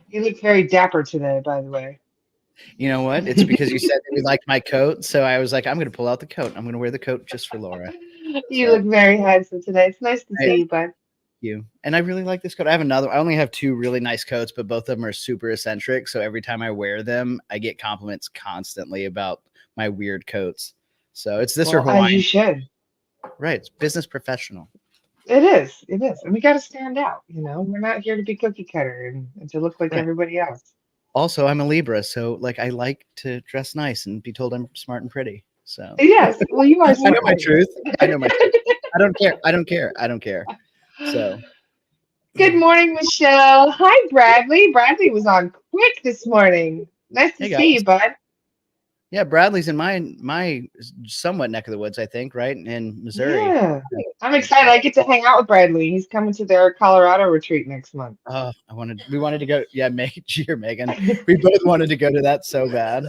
You look very dapper today, by the way. You know what? It's because you said that you liked my coat, so I was like, I'm going to pull out the coat. I'm going to wear the coat just for Laura. You So look very handsome today. It's nice to see thank you, bud. you. And I really like this coat. I have another. I only have two really nice coats, but both of them are super eccentric. So every time I wear them, I get compliments constantly about my weird coats. So it's this or Well, as you Hawaiian. should. Right. It's business professional. It is. It is. And we got to stand out, you know? We're not here to be cookie cutter and to look like Right. everybody else. Also, I'm a Libra, so like I like to dress nice and be told I'm smart and pretty. So Yes. Well, you are I know smart my and truth. I know my truth. I don't care. I don't care. I don't care. pretty. So Good morning, Michelle. Hi, Bradley. Bradley was on quick this morning. Nice to hey see guys. you, bud. Yeah, Bradley's in my somewhat neck of the woods, I think, right? In Missouri. Yeah. I'm excited. I get to hang out with Bradley. He's coming to their Colorado retreat next month. Oh, we wanted to go. Yeah, Megan. We both wanted to go to that so bad.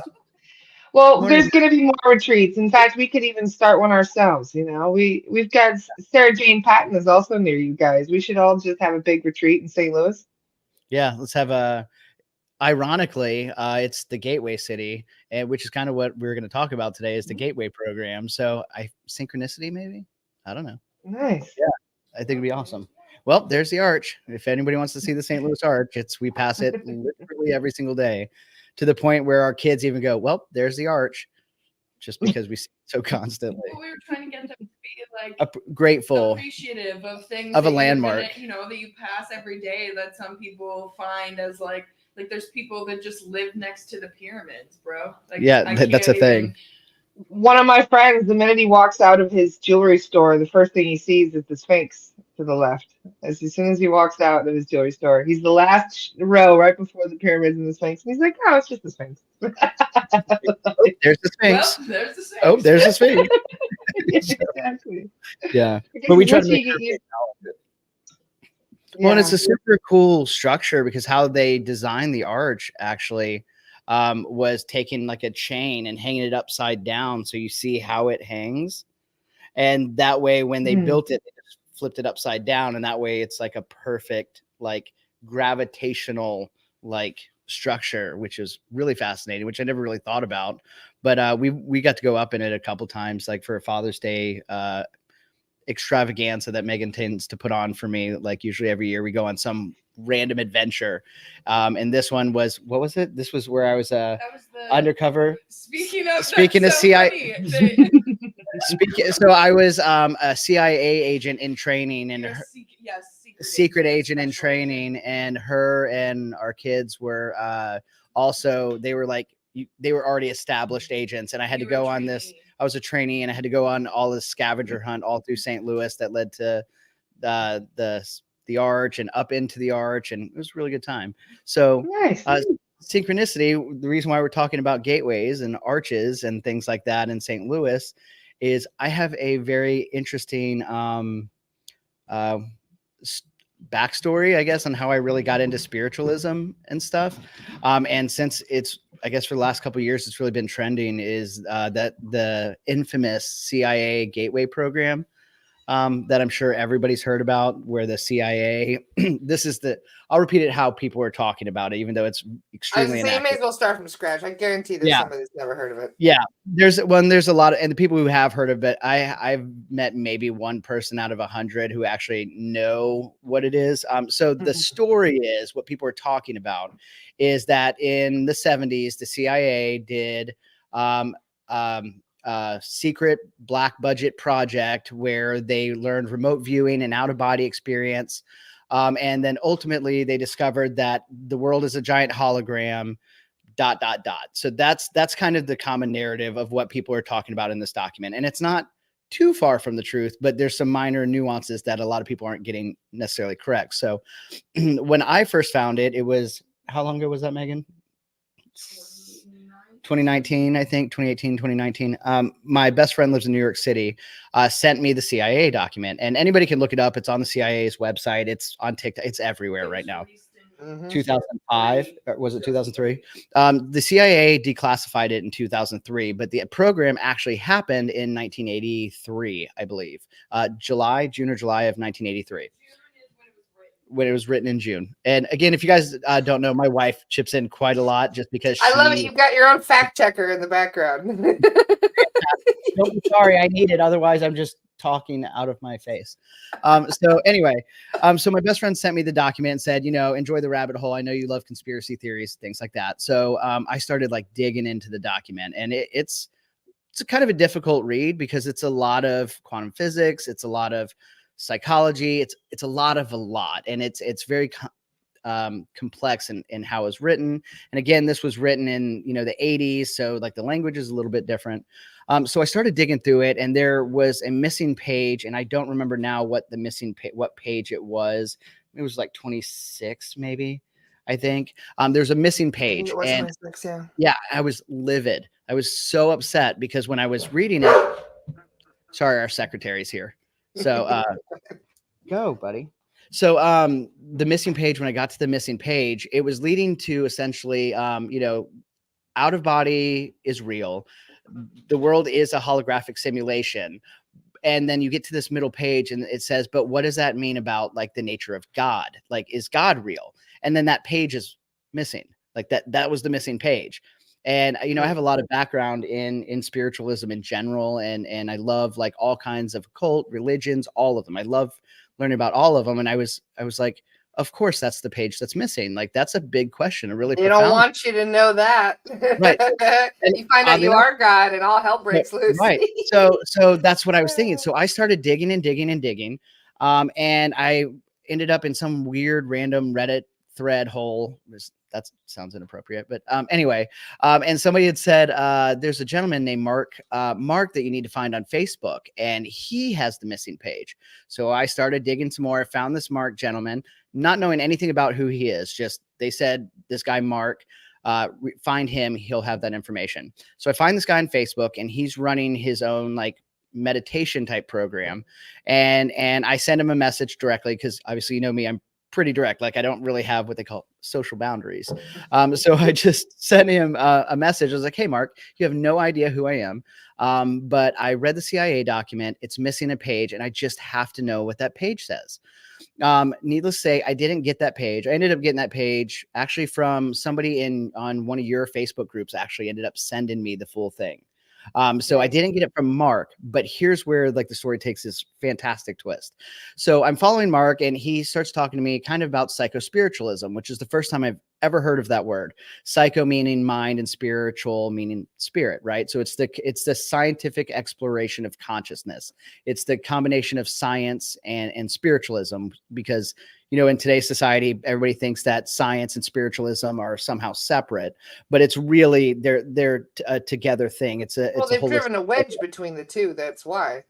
Well, Morning. there's going to be more retreats. In fact, we could even start one ourselves. You know, we've got Sarah Jane Patton is also near you guys. We should all just have a big retreat in St. Louis. Yeah, let's have a. Ironically, it's the gateway city, and which is kind of what we're going to talk about today is the gateway program. So synchronicity, maybe. I don't know. Nice. Yeah, I think it'd be awesome. Well, there's the arch. If anybody wants to see the St. Louis Arch, we pass it literally every single day, to the point where our kids even go, "Well, there's the arch," just because we see it so constantly. Well, we were trying to get them to be like Grateful, appreciative of things of a that landmark, that you pass every day. That some people find as like there's people that just live next to the pyramids, bro. Like, yeah, that's a thing. One of my friends, the minute he walks out of his jewelry store, the first thing he sees is the Sphinx to the left. As soon as he walks out of his jewelry store, he's the last row right before the pyramids and the Sphinx. And he's like, "Oh, it's just the Sphinx." Oh, there's the Sphinx. Well, there's the Sphinx. Oh, there's the Sphinx. Exactly. Yeah, but we try to make you. Well, and it's a super cool structure because how they designed the arch actually was taking like a chain and hanging it upside down, so you see how it hangs, and that way when they built it, they just flipped it upside down, and that way it's like a perfect like gravitational like structure, which is really fascinating, which I never really thought about. But we got to go up in it a couple times, like for a Father's Day extravaganza that Megan tends to put on for me. Like usually every year we go on some random adventure. And this one was, what was it? This was where I was undercover. Speaking of CIA. So I was a CIA agent in training, and secret agent in training, and her and our kids were also, they were already established agents, and I had to go on this. I was a trainee, and I had to go on all this scavenger hunt all through St. Louis that led to the arch and up into the arch, and it was a really good time. So nice. Synchronicity, the reason why we're talking about gateways and arches and things like that in St. Louis is I have a very interesting backstory, I guess, on how I really got into spiritualism and stuff. And since it's, I guess for the last couple of years, it's really been trending is that the infamous CIA Gateway program that I'm sure everybody's heard about, where the CIA, I'll repeat it how people are talking about it, even though it's extremely inaccurate. You may as well start from scratch. I guarantee there's somebody that's never heard of it. Yeah, there's a lot of, and the people who have heard of it, I've met maybe one person out of 100 who actually know what it is. So the story is, what people are talking about is that in the 70s, the CIA did secret black budget project where they learned remote viewing and out-of-body experience. And then ultimately they discovered that the world is a giant hologram, ... So that's kind of the common narrative of what people are talking about in this document. And it's not too far from the truth, but there's some minor nuances that a lot of people aren't getting necessarily correct. So when I first found it, it was, how long ago was that, Megan? 2019, I think, 2018, 2019. My best friend lives in New York City, sent me the CIA document, and anybody can look it up. It's on the CIA's website. It's on TikTok. It's everywhere right now. 2005, or was it 2003? The CIA declassified it in 2003, but the program actually happened in 1983, I believe. June or July of 1983. when it was written in June. And again, if you guys don't know, my wife chips in quite a lot just because I love it. You've got your own fact checker in the background. Don't be sorry, I need it. Otherwise, I'm just talking out of my face. So anyway, so my best friend sent me the document and said, enjoy the rabbit hole. I know you love conspiracy theories, things like that. So I started like digging into the document, and it's a kind of a difficult read because it's a lot of quantum physics. It's a lot of psychology. It's a lot, and it's very complex in how it was written. And again, this was written in the 80s, so like the language is a little bit different. So I started digging through it, and there was a missing page, and I don't remember now what the missing what page it was. It was like 26, maybe. I think there's a missing page, It was and 26, yeah. yeah, I was livid. I was so upset because when I was reading it, sorry, our secretary's here. So go, buddy. So the missing page, when I got to the missing page, it was leading to essentially, out of body is real. The world is a holographic simulation. And then you get to this middle page and it says, but what does that mean about like the nature of God? Like, is God real? And then that page is missing. Like that was the missing page. And, I have a lot of background in spiritualism in general. And I love like all kinds of occult religions, all of them. I love learning about all of them. And I was like, of course, that's the page that's missing. Like, that's a big question. A really They profound. don't want you to know that. Right. You find out you are God, and all hell breaks loose. Right. So that's what I was thinking. So I started digging and digging and digging. And I ended up in some weird random Reddit thread hole. That sounds inappropriate, but anyway. And somebody had said, there's a gentleman named Mark that you need to find on Facebook, and he has the missing page. So I started digging some more. I found this Mark gentleman, not knowing anything about who he is. Just they said, this guy Mark, find him, he'll have that information. So I find this guy on Facebook, and he's running his own like meditation type program, and I send him a message directly because obviously me, I'm pretty direct. Like, I don't really have what they call social boundaries. So I just sent him a message. I was like, hey, Mark, you have no idea who I am. But I read the CIA document. It's missing a page, and I just have to know what that page says. Needless to say, I didn't get that page. I ended up getting that page actually from somebody on one of your Facebook groups, actually ended up sending me the full thing. So I didn't get it from Mark, but here's where like the story takes this fantastic twist. So I'm following Mark, and he starts talking to me kind of about psychospiritualism, which is the first time I've ever heard of that word. Psycho meaning mind, and spiritual meaning spirit, right? So it's the scientific exploration of consciousness. It's the combination of science and spiritualism, because in today's society, everybody thinks that science and spiritualism are somehow separate, but it's really they're a together thing. They've driven a wedge between the two. That's why.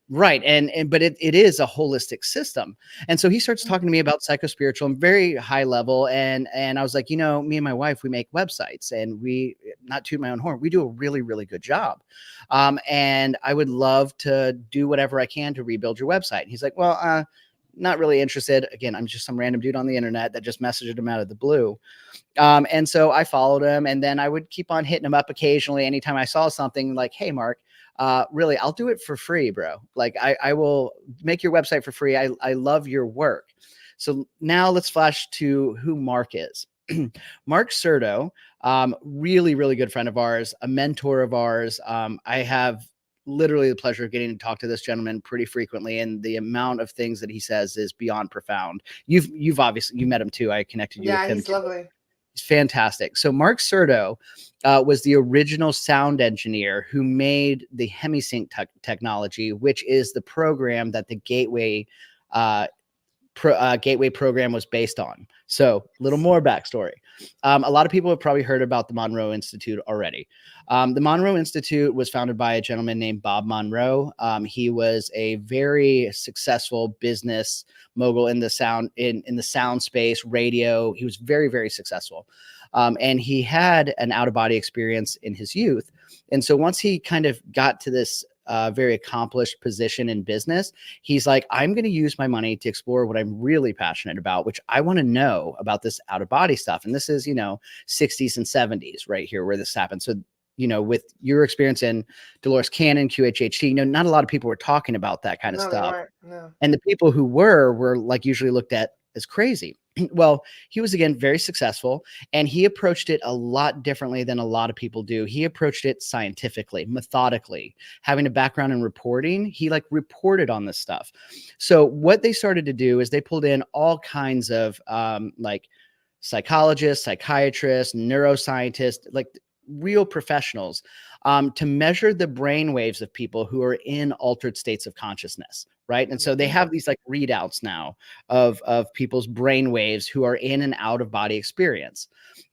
Right. But it is a holistic system. And so he starts talking to me about psychospiritual and very high level. And I was like, me and my wife, we make websites, and we, not toot my own horn, we do a really, really good job. And I would love to do whatever I can to rebuild your website. And he's like, well, not really interested. Again, I'm just some random dude on the internet that just messaged him out of the blue. And so I followed him, and then I would keep on hitting him up occasionally. Anytime I saw something like, hey, Mark, really, I'll do it for free, bro. Like I will make your website for free. I love your work. So now let's flash to who Mark is. Mark Serto, really, really good friend of ours, a mentor of ours. I have literally the pleasure of getting to talk to this gentleman pretty frequently, and the amount of things that he says is beyond profound. You've obviously, you met him too. I connected you with him. Yeah, he's lovely. He's fantastic. So Mark Serto was the original sound engineer who made the HemiSync technology, which is the program that the Gateway program was based on. So a little more backstory. A lot of people have probably heard about the Monroe Institute already. The Monroe Institute was founded by a gentleman named Bob Monroe. He was a very successful business mogul in the sound in the sound space, radio. He was very, very successful. And he had an out-of-body experience in his youth. And so once he kind of got to this very accomplished position in business, he's like, I'm going to use my money to explore what I'm really passionate about, which I want to know about this out of body stuff. And this is, 60s and 70s right here where this happened. So, with your experience in Dolores Cannon, QHHT, not a lot of people were talking about that kind of stuff. No. And the people who were like usually looked at as crazy. Well, he was, again, very successful, and he approached it a lot differently than a lot of people do. He approached it scientifically, methodically, having a background in reporting. He like reported on this stuff. So what they started to do is they pulled in all kinds of like psychologists, psychiatrists, neuroscientists, like real professionals, to measure the brain waves of people who are in altered states of consciousness, right? And so they have these like readouts now of people's brain waves who are in and out of body experience.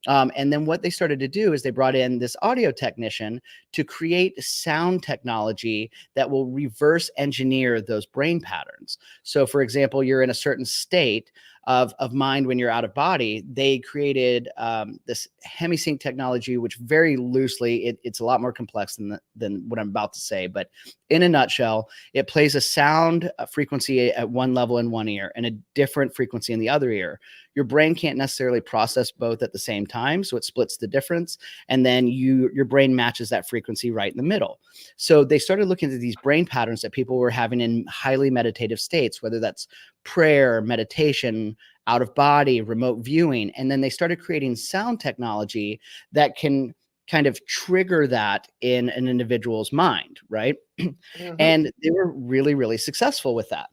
And then what they started to do is they brought in this audio technician to create sound technology that will reverse engineer those brain patterns. So, for example, you're in a certain state of mind when you're out of body. They created this hemisync technology, which very loosely, it's a lot more complex than what I'm about to say. But in a nutshell, it plays a sound frequency at one level in one ear and a different frequency in the other ear. Your brain can't necessarily process both at the same time, so it splits the difference, and then your brain matches that frequency right in the middle. So they started looking at these brain patterns that people were having in highly meditative states, whether that's prayer, meditation, out of body, remote viewing, and then they started creating sound technology that can kind of trigger that in an individual's mind, right? And they were really, really successful with that.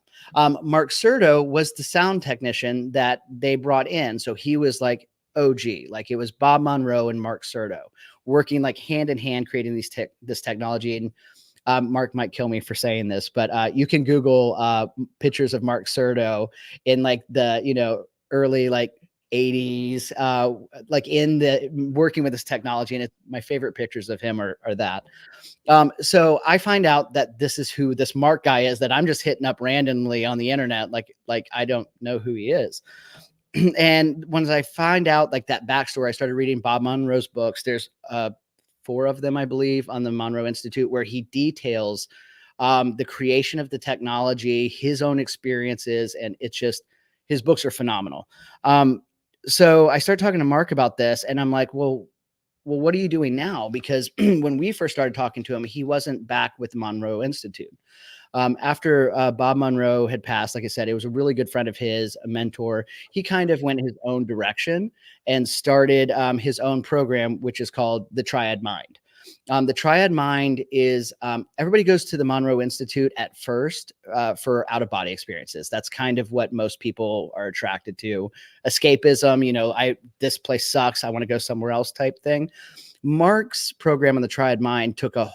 Mark Serto was the sound technician that they brought in. So he was like OG, like it was Bob Monroe and Mark Serto working like hand in hand, creating this technology. And Mark might kill me for saying this, but you can Google pictures of Mark Serto in like the, early like 80s, like in the working with this technology. And my favorite pictures of him are that. So I find out that this is who this Mark guy is that I'm just hitting up randomly on the internet. Like I don't know who he is. And once I find out like that backstory, I started reading Bob Monroe's books. There's 4 of them, I believe, on the Monroe Institute, where he details the creation of the technology, his own experiences, and it's just, his books are phenomenal. So I started talking to Mark about this, and I'm like, well, what are you doing now? Because when we first started talking to him, he wasn't back with the Monroe Institute. After Bob Monroe had passed, like I said, it was a really good friend of his, a mentor. He kind of went his own direction and started his own program, which is called the Triad Mind. The Triad Mind is everybody goes to the Monroe Institute at first for out-of-body experiences. That's kind of what most people are attracted to. Escapism, this place sucks, I want to go somewhere else type thing. Mark's program on the Triad Mind took a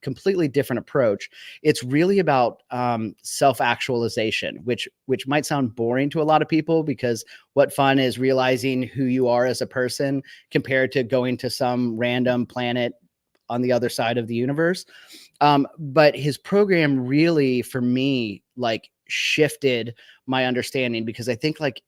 completely different approach. It's really about self-actualization, which might sound boring to a lot of people, because what fun is realizing who you are as a person compared to going to some random planet on the other side of the universe. But his program really, for me, like shifted my understanding, because I think like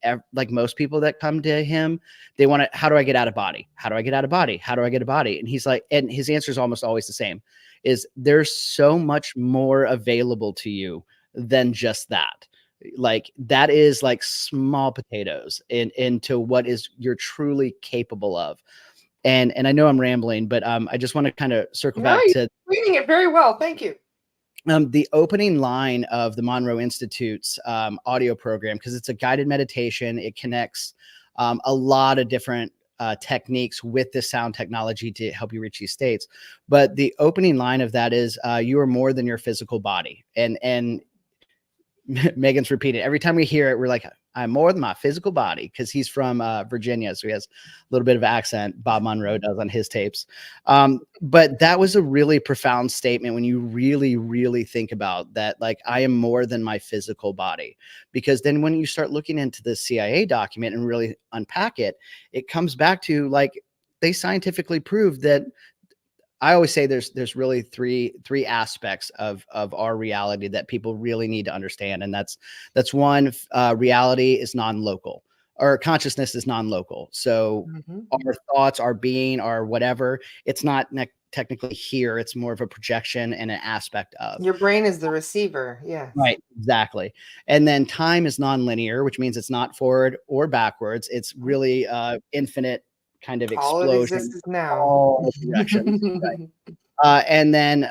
most people that come to him, they want to, how do I get out of body? How do I get out of body? How do I get a body? And he's like, and his answer is almost always the same, is there's so much more available to you than just that. Like that is like small potatoes into what is you're truly capable of. And I know I'm rambling, but I just want to kind of circle back to reading it very well. Thank you. The opening line of the Monroe Institute's audio program, because it's a guided meditation. It connects a lot of different techniques with the sound technology to help you reach these states. But the opening line of that is, you are more than your physical body. And Megan's repeated every time we hear it. We're like, I'm more than my physical body, because he's from Virginia, so he has a little bit of accent. Bob Monroe does on his tapes. But that was a really profound statement when you really, really think about that. Like, I am more than my physical body, because then when you start looking into the CIA document and really unpack it, it comes back to like they scientifically proved that. I always say there's really three aspects of our reality that people really need to understand. And that's one, reality is non-local, or consciousness is non-local. So our thoughts, our being, our whatever, it's not technically here. It's more of a projection and an aspect of. Your brain is the receiver. Yeah. Right. Exactly. And then time is non-linear, which means it's not forward or backwards. It's really infinite kind of explosion. All it exists is now. All directions. Right. And then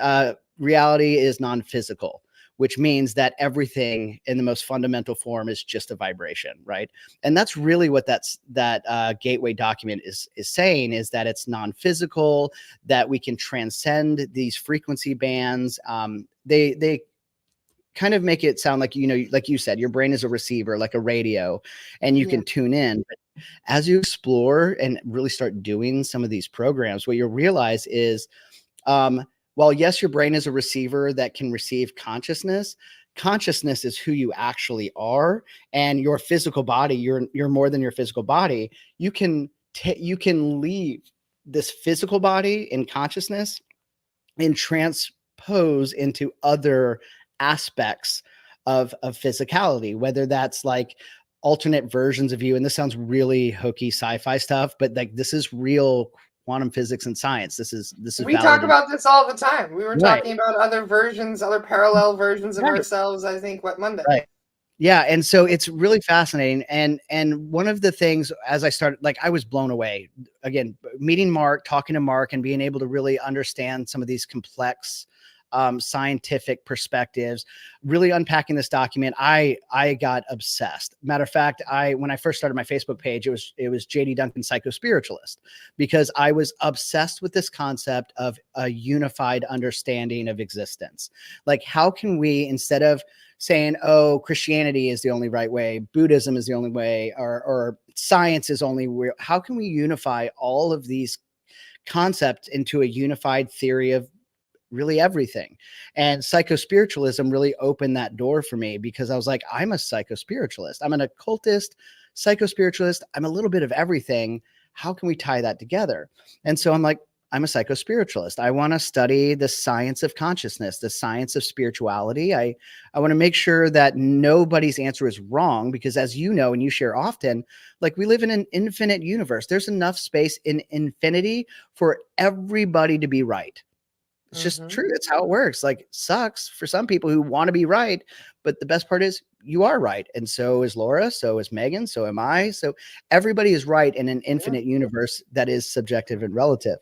reality is non-physical, which means that everything in the most fundamental form is just a vibration, right? And that's really what that gateway document is saying, is that it's non-physical, that we can transcend these frequency bands. They kind of make it sound like, like you said, your brain is a receiver, like a radio, and you can tune in. But as you explore and really start doing some of these programs, what you'll realize is, while yes, your brain is a receiver that can receive consciousness is who you actually are, and your physical body, you're more than your physical body. You can leave this physical body in consciousness and transpose into other aspects of physicality, whether that's like alternate versions of you. And this sounds really hokey sci-fi stuff, but like, this is real quantum physics and science. This is we talk about this all the time. We were Right. talking about other versions, other parallel versions of Right. ourselves, I think, Monday. Right. Yeah. And so it's really fascinating. And one of the things, as I started, like, I was blown away again, meeting Mark, talking to Mark, and being able to really understand some of these complex scientific perspectives, really unpacking this document. I got obsessed. Matter of fact, when I first started my Facebook page, it was JD Duncan Psychospiritualist, because I was obsessed with this concept of a unified understanding of existence. Like, how can we, instead of saying, oh, Christianity is the only right way, Buddhism is the only way, or science is only real, how can we unify all of these concepts into a unified theory of really everything? And psychospiritualism really opened that door for me, because I was like, I'm a psychospiritualist. I'm an occultist, psychospiritualist. I'm a little bit of everything. How can we tie that together? And so I'm like, I'm a psychospiritualist. I want to study the science of consciousness, the science of spirituality. I want to make sure that nobody's answer is wrong, because, as you know, and you share often, like, we live in an infinite universe. There's enough space in infinity for everybody to be right. It's just true. That's how it works. Like, sucks for some people who want to be right, but the best part is you are right. And so is Laura. So is Megan. So am I. So everybody is right in an infinite universe that is subjective and relative.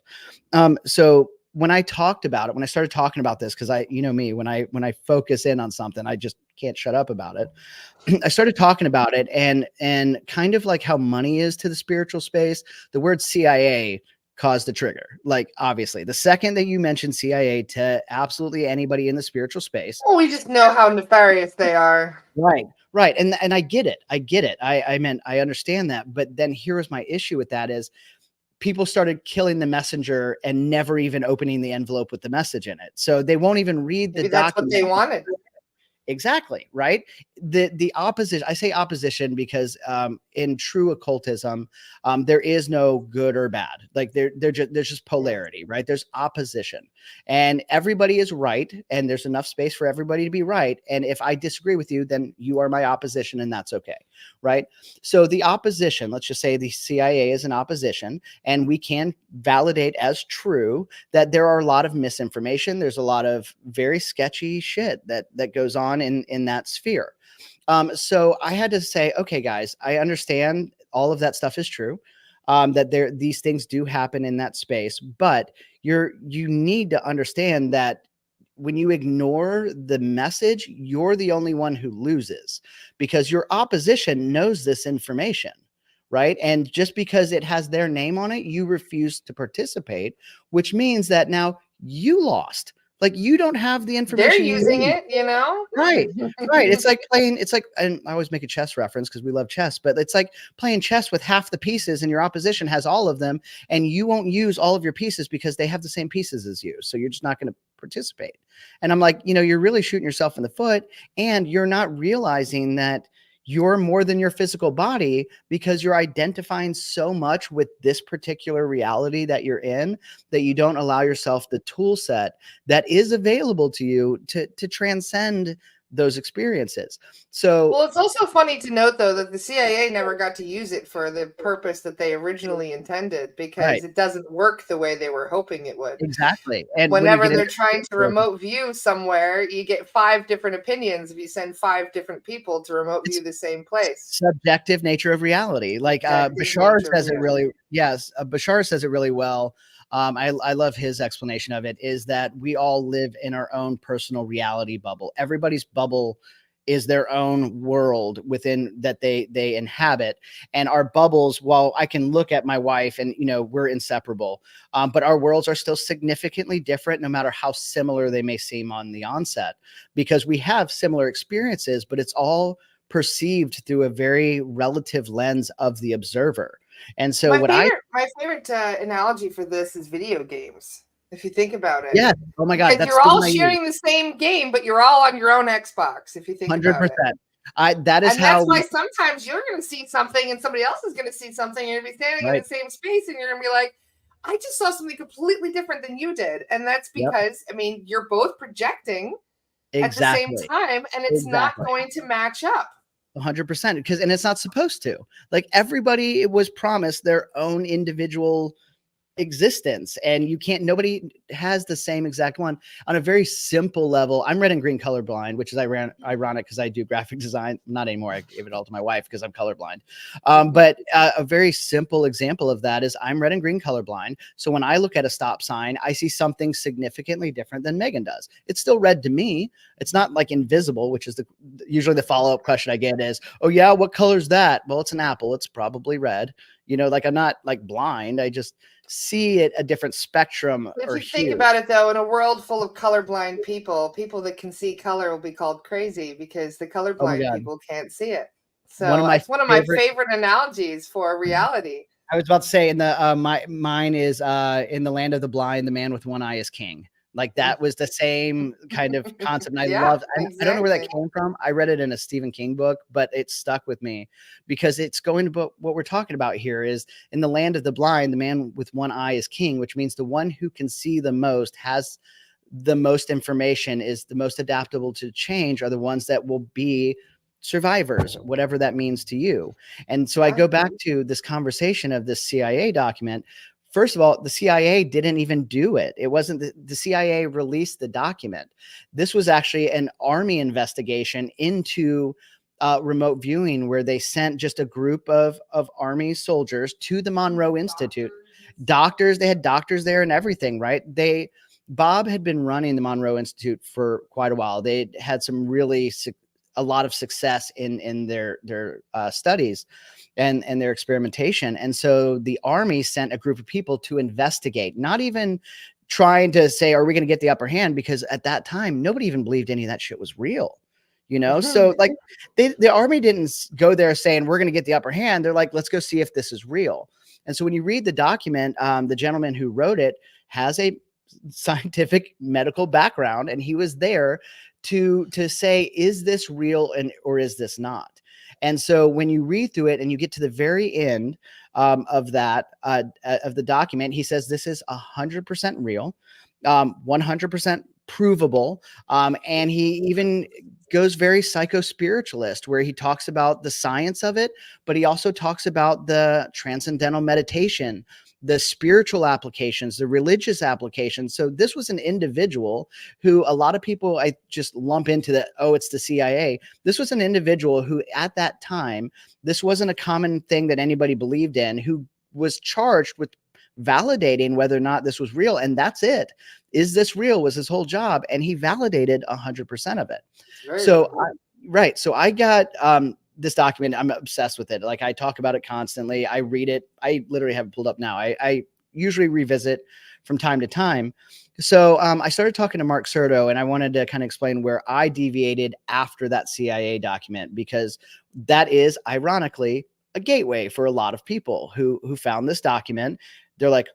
So when I started talking about this, because me, when I focus in on something, I just can't shut up about it. I started talking about it, and kind of like how money is to the spiritual space, the word CIA caused the trigger. Like, obviously, the second that you mention CIA to absolutely anybody in the spiritual space, well, we just know how nefarious they are. Right. And I get it. I understand that. But then here's my issue with that is, people started killing the messenger and never even opening the envelope with the message in it. So they won't even read the Maybe that's document. what they wanted. Exactly. Right. The opposition, I say opposition because in true occultism, there is no good or bad. Like, there's just polarity, right? There's opposition, and everybody is right. And there's enough space for everybody to be right. And if I disagree with you, then you are my opposition, and that's okay. Right. So the opposition, let's just say the CIA is an opposition, and we can validate as true that there are a lot of misinformation. There's a lot of very sketchy shit that goes on in that sphere. So I had to say, okay, guys, I understand all of that stuff is true. That these things do happen in that space, but you need to understand that when you ignore the message, you're the only one who loses, because your opposition knows this information, right? And just because it has their name on it, you refuse to participate, which means that now you lost. Like, you don't have the information. They're using it, Right. It's like and I always make a chess reference because we love chess, but it's like playing chess with half the pieces and your opposition has all of them, and you won't use all of your pieces because they have the same pieces as you. So you're just not going to participate. And I'm like, you're really shooting yourself in the foot, and you're not realizing that you're more than your physical body, because you're identifying so much with this particular reality that you're in, that you don't allow yourself the tool set that is available to you to transcend those experiences. So, well, it's also funny to note, though, that the CIA never got to use it for the purpose that they originally intended, because it doesn't work the way they were hoping it would. Exactly. And whenever they're trying to remote view somewhere, you get 5 different opinions if you send 5 different people to remote view the same place. Subjective nature of reality. Like Bashar says it really, Yes, Bashar says it really well. I love his explanation of it, is that we all live in our own personal reality bubble. Everybody's bubble is their own world within that they inhabit. And our bubbles, while I can look at my wife and, we're inseparable, but our worlds are still significantly different, no matter how similar they may seem on the onset, because we have similar experiences, but it's all perceived through a very relative lens of the observer. And so my favorite analogy for this is video games. If you think about it, yeah, oh my God, because you're all sharing the same game, but you're all on your own Xbox. If you think 100%, about it, that's why sometimes you're going to see something and somebody else is going to see something, and you're going to be standing in the same space, and you're going to be like, I just saw something completely different than you did, and that's because you're both projecting at the same time, and it's not going to match up. 100%, and it's not supposed to. Like, everybody was promised their own individual existence, and nobody has the same exact one. On a very simple level, I'm red and green colorblind, which is ironic because I do graphic design. Not anymore. I gave it all to my wife because I'm colorblind. But a very simple example of that is I'm red and green colorblind. So when I look at a stop sign, I see something significantly different than Megan does. It's still red to me. It's not like invisible, which is usually the follow-up question I get is, oh yeah, what color is that? Well, it's an apple. It's probably red. Like, I'm not like blind. I just see it a different spectrum. If you think about it, though, in a world full of colorblind people that can see color will be called crazy because the colorblind people can't see it. So it's one of my favorite analogies for reality. I was about to say, mine is in the land of the blind, the man with one eye is king. Like, that was the same kind of concept. And I loved, I don't know where that came from. I read it in a Stephen King book, but it stuck with me because it's going to what we're talking about here is in the land of the blind, the man with one eye is king, which means the one who can see the most, has the most information, is the most adaptable to change, are the ones that will be survivors, whatever that means to you. And so I go back to this conversation of this CIA document. First of all, the CIA didn't even do it. It wasn't the CIA released the document. This was actually an Army investigation into remote viewing, where they sent just a group of Army soldiers to the Monroe Institute. Doctors, they had doctors there and everything, right? Bob had been running the Monroe Institute for quite a while. They had a lot of success in their studies and their experimentation. And so the Army sent a group of people to investigate, not even trying to say, are we going to get the upper hand? Because at that time, nobody even believed any of that shit was real, So like the Army didn't go there saying, we're going to get the upper hand. They're like, let's go see if this is real. And so when you read the document, the gentleman who wrote it has a scientific medical background, and he was there to say, is this real or is this not? And so when you read through it and you get to the very end of the document, he says this is 100% real, 100% provable. And he even goes very psychospiritualist, where he talks about the science of it, but he also talks about the transcendental meditation, the spiritual applications, the religious applications. So this was an individual who a lot of people, I just lump into it's the CIA. This was an individual who at that time, this wasn't a common thing that anybody believed in, who was charged with validating whether or not this was real. And that's it. Is this real was his whole job. And he validated 100% of it. Right. So I got, this document, I'm obsessed with it. Like, I talk about it constantly. I read it. I literally have it pulled up now. I usually revisit from time to time. So I started talking to Mark Serto, and I wanted to kind of explain where I deviated after that CIA document, because that is ironically a gateway for a lot of people who found this document. They're like,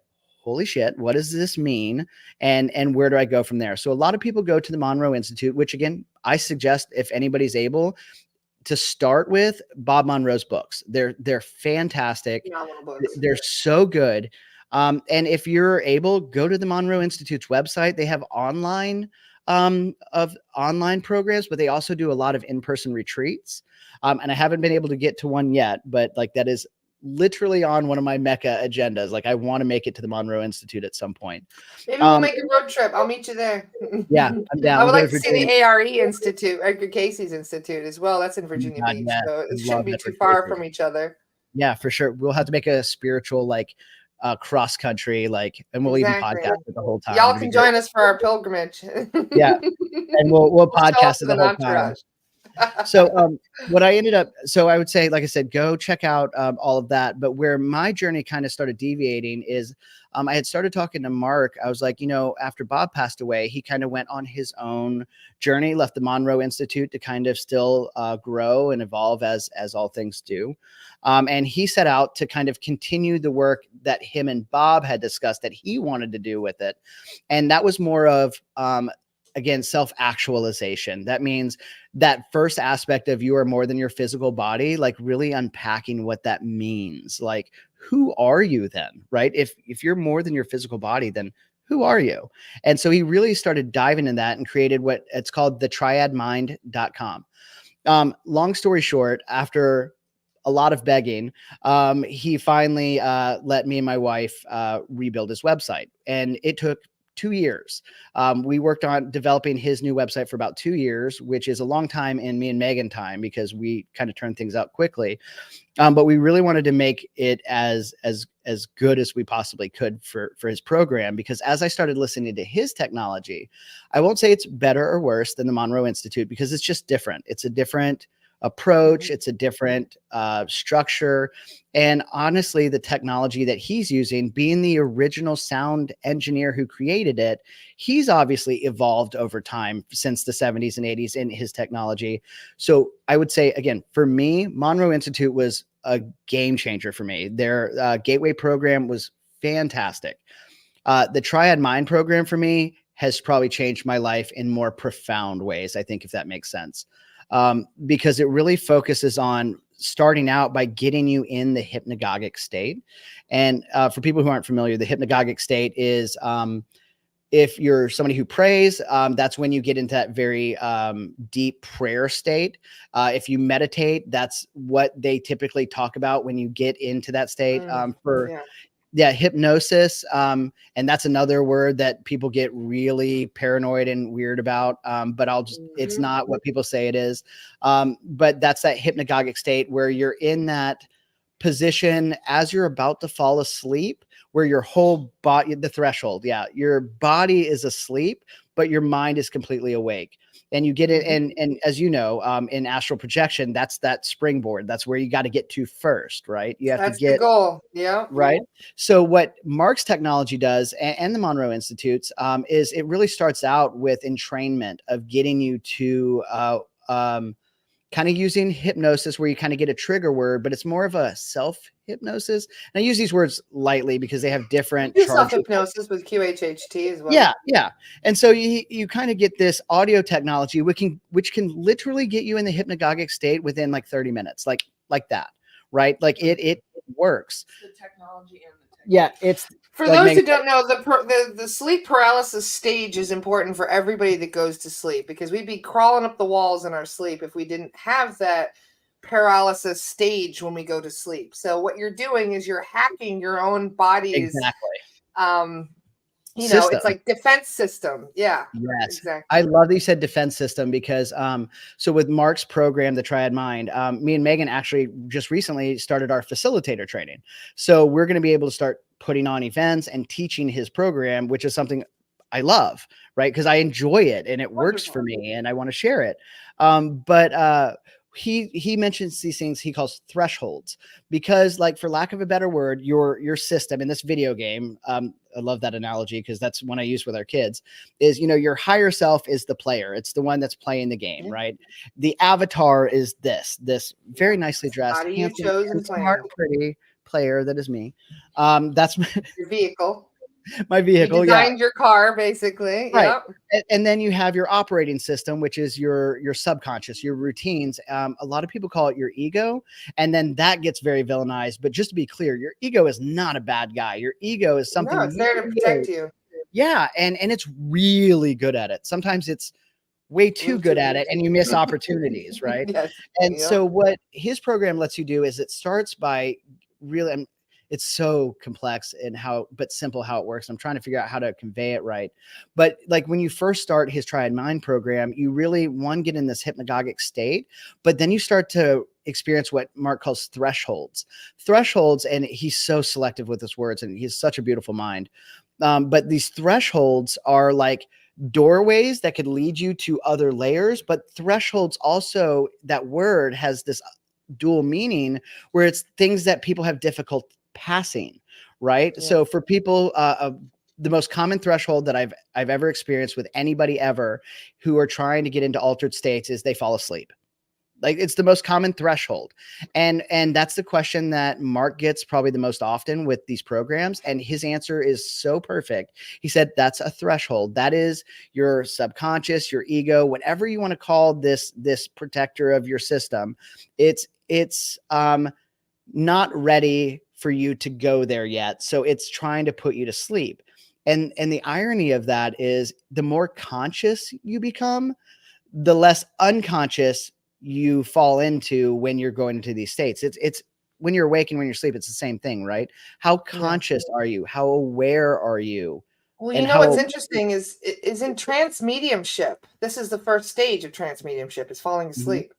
holy shit, what does this mean? And where do I go from there? So a lot of people go to the Monroe Institute, which again, I suggest if anybody's able to start with Bob Monroe's books. They're fantastic. They're so good. And if you're able, go to the Monroe Institute's website. They have online programs, but they also do a lot of in-person retreats. And I haven't been able to get to one yet, but like, that is literally on one of my Mecca agendas. Like, I want to make it to the Monroe Institute at some point. Maybe we'll make a road trip. I'll meet you there. Yeah, I'm down. I would like to see the ARE Institute, Edgar Casey's Institute as well. That's in Virginia Beach, so it shouldn't be too far from each other. Yeah, for sure. We'll have to make a spiritual like cross country, like, and we'll even podcast it the whole time. Y'all It'd be can great. join us for our pilgrimage. Yeah. And we'll podcast it to the whole time. So so I would say, like I said, go check out all of that. But where my journey kind of started deviating is I had started talking to Mark. I was like, after Bob passed away, he kind of went on his own journey, left the Monroe Institute to kind of still grow and evolve as all things do. And he set out to kind of continue the work that him and Bob had discussed that he wanted to do with it. And that was more of, again, self-actualization. That means that first aspect of you are more than your physical body, like really unpacking what that means. Like, who are you then, right? If you're more than your physical body, then who are you? And so he really started diving in that and created what it's called the triadmind.com. Long story short, after a lot of begging, he finally let me and my wife rebuild his website. And it took 2 years. We worked on developing his new website for about 2 years, which is a long time in me and Megan time because we kind of turned things out quickly. But we really wanted to make it as good as we possibly could for his program, because as I started listening to his technology, I won't say it's better or worse than the Monroe Institute, because it's just different. It's a different approach. It's a different structure. And honestly, the technology that he's using, being the original sound engineer who created it, he's obviously evolved over time since the 70s and 80s in his technology. So I would say, again, for me, Monroe Institute was a game changer for me. Their gateway program was fantastic. The Triad Mind program for me has probably changed my life in more profound ways, I think, if that makes sense. Because it really focuses on starting out by getting you in the hypnagogic state. And for people who aren't familiar, the hypnagogic state is if you're somebody who prays, that's when you get into that very deep prayer state. If you meditate, that's what they typically talk about when you get into that state. Hypnosis. And that's another word that people get really paranoid and weird about. But it's not what people say it is. But that's that hypnagogic state where you're in that position as you're about to fall asleep, where your whole body, the threshold. Yeah. Your body is asleep, but your mind is completely awake. And you get it. And as you know, in astral projection, that's that springboard. That's where you got to get to first, right? You have That's to get the goal. Yeah. Right. So what Mark's technology does, and the Monroe Institutes, is it really starts out with entrainment of getting you to kind of using hypnosis, where you kind of get a trigger word, but it's more of a self-hypnosis. And I use these words lightly because they have different charges. Self-hypnosis with QHHT as well. Yeah. And so you kind of get this audio technology, which can literally get you in the hypnagogic state within like 30 minutes, like that, right? Like it works. The technology and the technology. Yeah, it's for like those who don't know, the sleep paralysis stage is important for everybody that goes to sleep, because we'd be crawling up the walls in our sleep if we didn't have that paralysis stage when we go to sleep. So what you're doing is you're hacking your own body's system. It's like defense system. Yeah. Yes. Exactly. I love that you said defense system, because so with Mark's program, the Triad Mind, me and Megan actually just recently started our facilitator training. So we're going to be able to start putting on events and teaching his program, which is something I love, right? Because I enjoy it and it works for me and I want to share it. But he mentions these things he calls thresholds, because, like, for lack of a better word, your system in this video game, I love that analogy because that's one I use with our kids, is, your higher self is the player. It's the one that's playing the game, right? The avatar is this very nicely dressed, handsome, smart, pretty player that is me. That's your vehicle. My vehicle. You designed your car, basically. Right. Yep. And then you have your operating system, which is your subconscious, your routines. A lot of people call it your ego. And then that gets very villainized. But just to be clear, your ego is not a bad guy. Your ego is something. No, it's there to protect you. Yeah. And it's really good at it. Sometimes it's way too good at it and you miss opportunities. Right. Yes. And so what his program lets you do is it starts by really, it's so complex but simple how it works. I'm trying to figure out how to convey it right. But like when you first start his Triad Mind program, you really, get in this hypnagogic state, but then you start to experience what Mark calls thresholds. Thresholds, and he's so selective with his words, and he's such a beautiful mind. But these thresholds are like doorways that could lead you to other layers. But thresholds also, that word has this dual meaning where it's things that people have difficult passing, right? Yeah. So for people, the most common threshold that I've ever experienced with anybody ever who are trying to get into altered states is they fall asleep. Like, it's the most common threshold. And that's the question that Mark gets probably the most often with these programs. And his answer is so perfect. He said, that's a threshold. That is your subconscious, your ego, whatever you want to call this protector of your system. It's not ready for you to go there yet. So it's trying to put you to sleep. And the irony of that is the more conscious you become, the less unconscious you fall into when you're going into these states. It's when you're awake and when you're asleep, it's the same thing, right? How conscious are you? How aware are you? Well, And what's interesting is in trance mediumship. This is the first stage of trance mediumship, is falling asleep.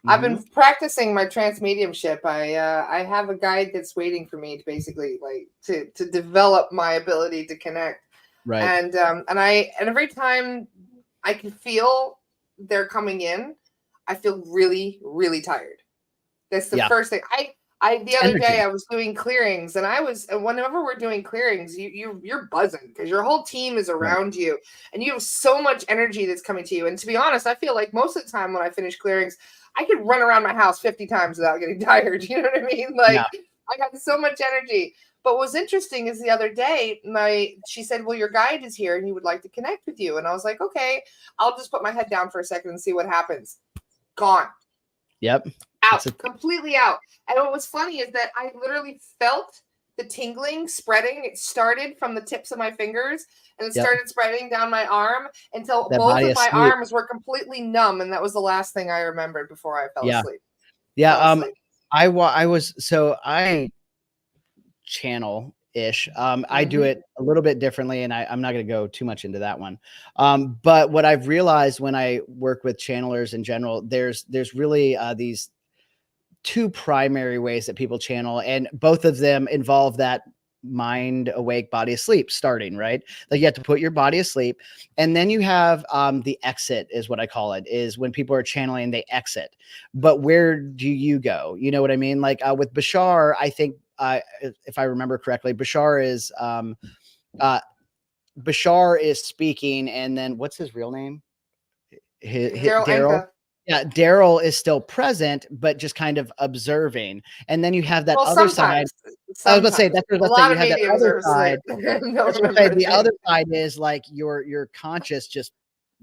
I've been practicing my trance mediumship. I have a guide that's waiting for me to basically to develop my ability to connect. Right. And every time I can feel they're coming in, I feel really, really tired. That's the first thing. The other day I was doing clearings, and whenever we're doing clearings, you're buzzing because your whole team is around you, and you have so much energy that's coming to you. And to be honest, I feel like most of the time when I finish clearings, I could run around my house 50 times without getting tired. You know what I mean? I got so much energy. But what's interesting is the other day, she said, well, your guide is here and he would like to connect with you. And I was like, okay, I'll just put my head down for a second and see what happens. Gone. Yep. Out. Completely out. And what was funny is that I literally felt the tingling spreading. It started from the tips of my fingers and it started spreading down my arm until both of my arms were completely numb. And that was the last thing I remembered before I fell asleep. Yeah. I channel ish. I do it a little bit differently, and I'm not going to go too much into that one. But what I've realized when I work with channelers in general, there's really these two primary ways that people channel, and both of them involve that mind awake, body asleep starting, right? Like, you have to put your body asleep, and then you have the exit, is what I call it, is when people are channeling, they exit. But where do you go? You know what I mean? Like with Bashar, I think if I remember correctly, Bashar is speaking, and then what's his real name? Daryl. Yeah, Daryl is still present, but just kind of observing. And then you have that other side. I was about to say, that's what I was about to say. You have that other side. The other side is like your conscious just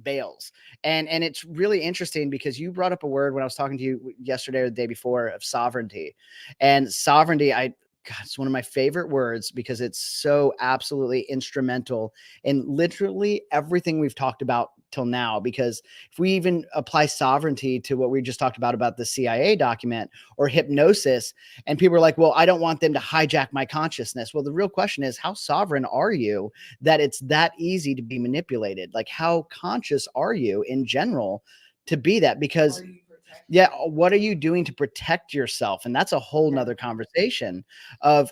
bails. And it's really interesting because you brought up a word when I was talking to you yesterday or the day before of sovereignty. And sovereignty, it's one of my favorite words because it's so absolutely instrumental in literally everything we've talked about till now. Because if we even apply sovereignty to what we just talked about the CIA document or hypnosis, and people are like, well, I don't want them to hijack my consciousness. Well, the real question is, how sovereign are you that it's that easy to be manipulated? Like, how conscious are you in general to be that? Because what are you doing to protect yourself? And that's a whole nother conversation of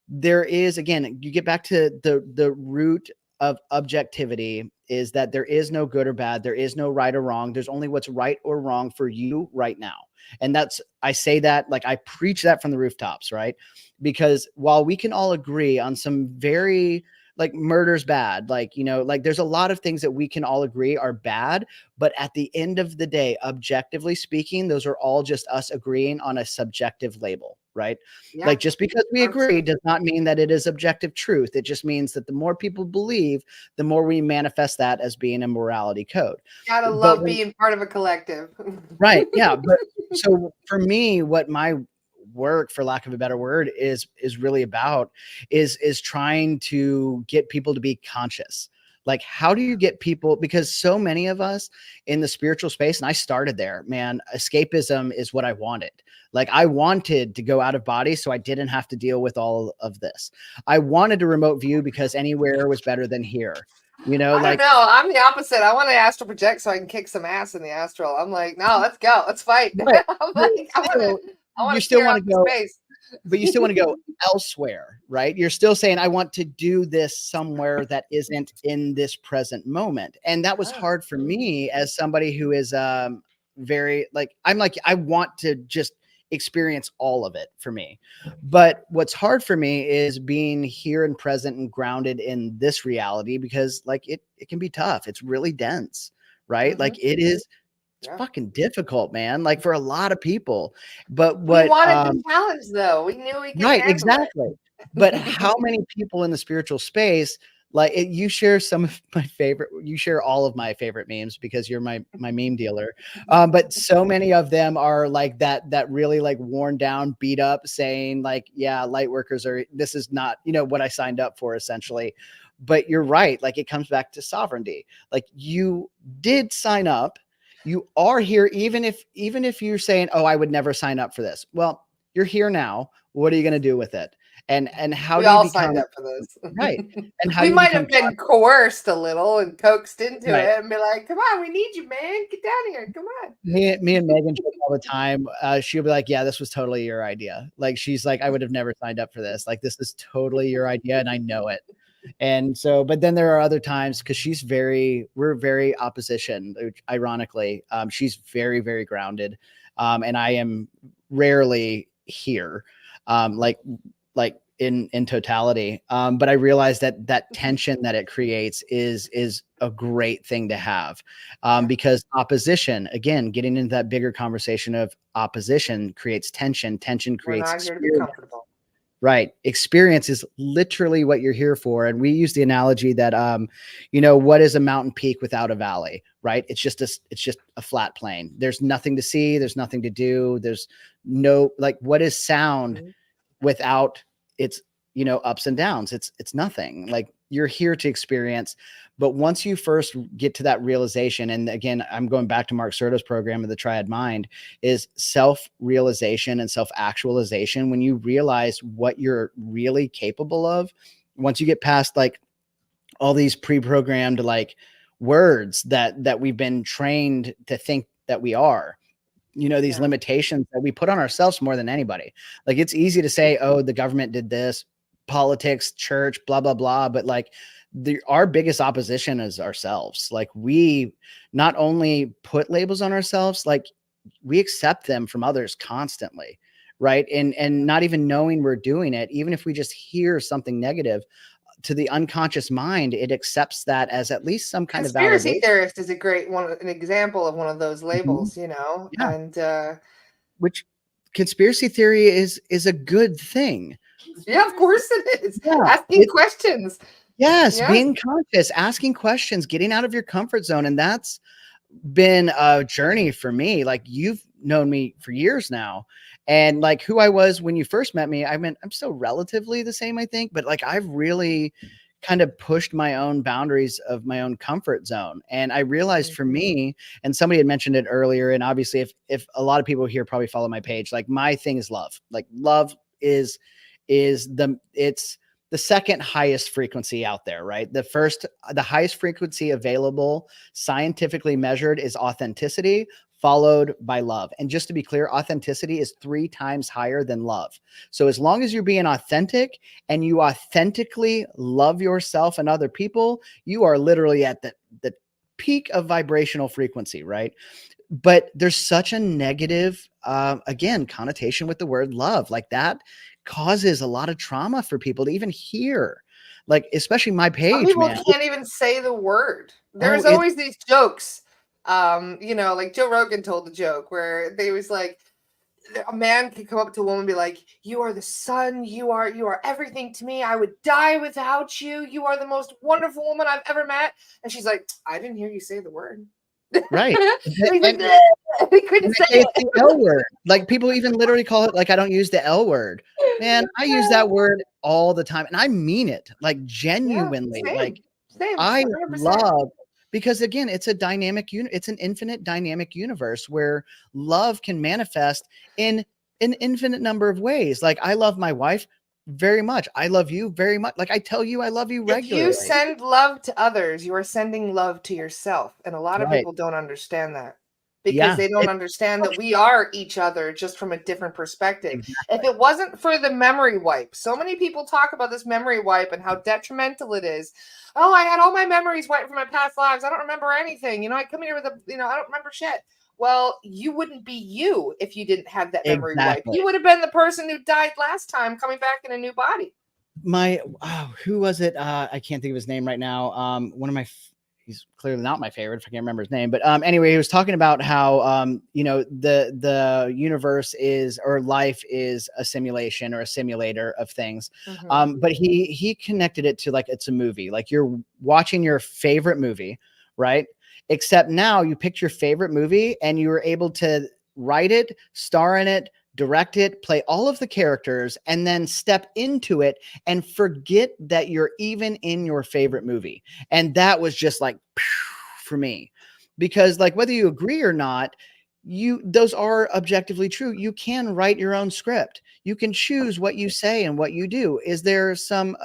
there is, again, you get back to the root of objectivity is that there is no good or bad. There is no right or wrong. There's only what's right or wrong for you right now. And I say that, like, I preach that from the rooftops, right? Because while we can all agree on some very, like, murder's bad, like, there's a lot of things that we can all agree are bad, but at the end of the day, objectively speaking, those are all just us agreeing on a subjective label, right? Yeah. Like, just because we agree does not mean that it is objective truth. It just means that the more people believe, the more we manifest that as being a morality code. Gotta love being part of a collective. Right. Yeah. But so for me, what my work, for lack of a better word, is really about is trying to get people to be conscious. Like, how do you get people, because so many of us in the spiritual space, and I started there, man, escapism is what I wanted. Like, I wanted to go out of body so I didn't have to deal with all of this. I wanted a remote view because anywhere was better than here. You know, I don't like, know. I'm the opposite. I want to astral project so I can kick some ass in the astral. I'm like, no, let's go. Let's fight. right. I'm But like, I still, want you to still clear want out to the go, space. but you still want to go elsewhere, right? You're still saying, I want to do this somewhere that isn't in this present moment. And that was Ah. hard for me as somebody who is very like, I want to just experience all of it for me. But what's hard for me is being here and present and grounded in this reality, because like it can be tough. It's really dense, right? Like it is, it's Yeah. fucking difficult, man. Like for a lot of people. But We what wanted the challenge, though. We knew we could right, handle exactly. But how many people in the spiritual space, like you share some of my favorite, you share all of my favorite memes because you're my meme dealer. But so many of them are like that really like worn down, beat up, saying like, yeah, light workers are, this is not, you know, what I signed up for essentially. But you're right. Like it comes back to sovereignty. Like you did sign up. You are here, even if you're saying, oh, I would never sign up for this. Well, you're here now. What are you going to do with it? And how We do you all become signed up for this. right? And how We do you might become have been coerced a little and coaxed into right? it and be like, come on, we need you, man. Get down here. Come on. Me and Megan joke all the time. She'll be like, yeah, this was totally your idea. Like she's like, I would have never signed up for this. Like this is totally your idea, and I know it. And so, but then there are other times because we're very opposition. Ironically, she's very, very grounded. And I am rarely here, like in totality. But I realize that tension that it creates is a great thing to have. Because opposition, again, getting into that bigger conversation of opposition creates tension. Tension We're creates not here to be experience. comfortable. Right. Experience is literally what you're here for. And we use the analogy that, you know, what is a mountain peak without a valley, right? It's just a flat plane. There's nothing to see. There's nothing to do. There's no, like, what is sound without its, you know, ups and downs? It's nothing. Like you're here to experience. But once you first get to that realization, and again, I'm going back to Mark Serto's program of the Triad Mind, is self-realization and self-actualization. When you realize what you're really capable of, once you get past like all these pre-programmed like words that we've been trained to think that we are, you know, these limitations that we put on ourselves more than anybody. Like it's easy to say, oh, the government did this, politics, church, blah, blah, blah. But like our biggest opposition is ourselves. Like we not only put labels on ourselves, like we accept them from others constantly. Right. And not even knowing we're doing it, even if we just hear something negative, to the unconscious mind, it accepts that as at least some kind Conspiracy of validation. theorist is an example of one of those labels, you know, Yeah. and Which conspiracy theory is a good thing. yeah, of course it is. Yeah, Asking questions. Yes, Yeah. being conscious, asking questions, getting out of your comfort zone. And that's been a journey for me. Like you've known me for years now. And like who I was when you first met me, I mean, I'm still relatively the same, I think, but like I've really kind of pushed my own boundaries of my own comfort zone. And I realized for me, and somebody had mentioned it earlier, and obviously if a lot of people here probably follow my page, like my thing is love. Like love is it's the second highest frequency out there, right? The highest frequency available, scientifically measured, is authenticity, followed by love. And just to be clear, authenticity is 3 times higher than love. So as long as you're being authentic and you authentically love yourself and other people, you are literally at the peak of vibrational frequency, right? But there's such a negative, again, connotation with the word love. Like that causes a lot of trauma for people to even hear. Like, especially my Some page, people man. can't even say the word. There's always these jokes. You know, like Joe Rogan told the joke where they was like, a man could come up to a woman and be like, you are the sun, you are everything to me. I would die without you. You are the most wonderful woman I've ever met. And she's like, I didn't hear you say the word. Right. He couldn't say It's it. the L word. Like people even literally call it, like, I don't use the L word. Man, I use that word all the time. And I mean it, like genuinely. Yeah, like same, I 100%. love, because again, it's a dynamic unit. It's an infinite dynamic universe where love can manifest in an infinite number of ways. Like I love my wife. very much. I love you very much. Like I tell you, I love you If regularly. you send love to others, you are sending love to yourself. And a lot of Right. people don't understand that because Yeah. they don't understand that we are each other just from a different perspective. Exactly. If it wasn't for the memory wipe, so many people talk about this memory wipe and how detrimental it is. Oh, I had all my memories wiped from my past lives. I don't remember anything. You know, I come here with I don't remember shit. Well, you wouldn't be you if you didn't have that memory wipe. Exactly. You would have been the person who died last time coming back in a new body. Who was it? I can't think of his name right now. One of my he's clearly not my favorite if I can't remember his name, but anyway, he was talking about how the universe is, or life is, a simulation or a simulator of things. But he connected it to like it's a movie, like you're watching your favorite movie, right? Except now you picked your favorite movie and you were able to write it, star in it, direct it, play all of the characters, and then step into it and forget that you're even in your favorite movie. And that was just like for me, because like whether you agree or not, those are objectively true. You can write your own script. You can choose what you say and what you do. Is there some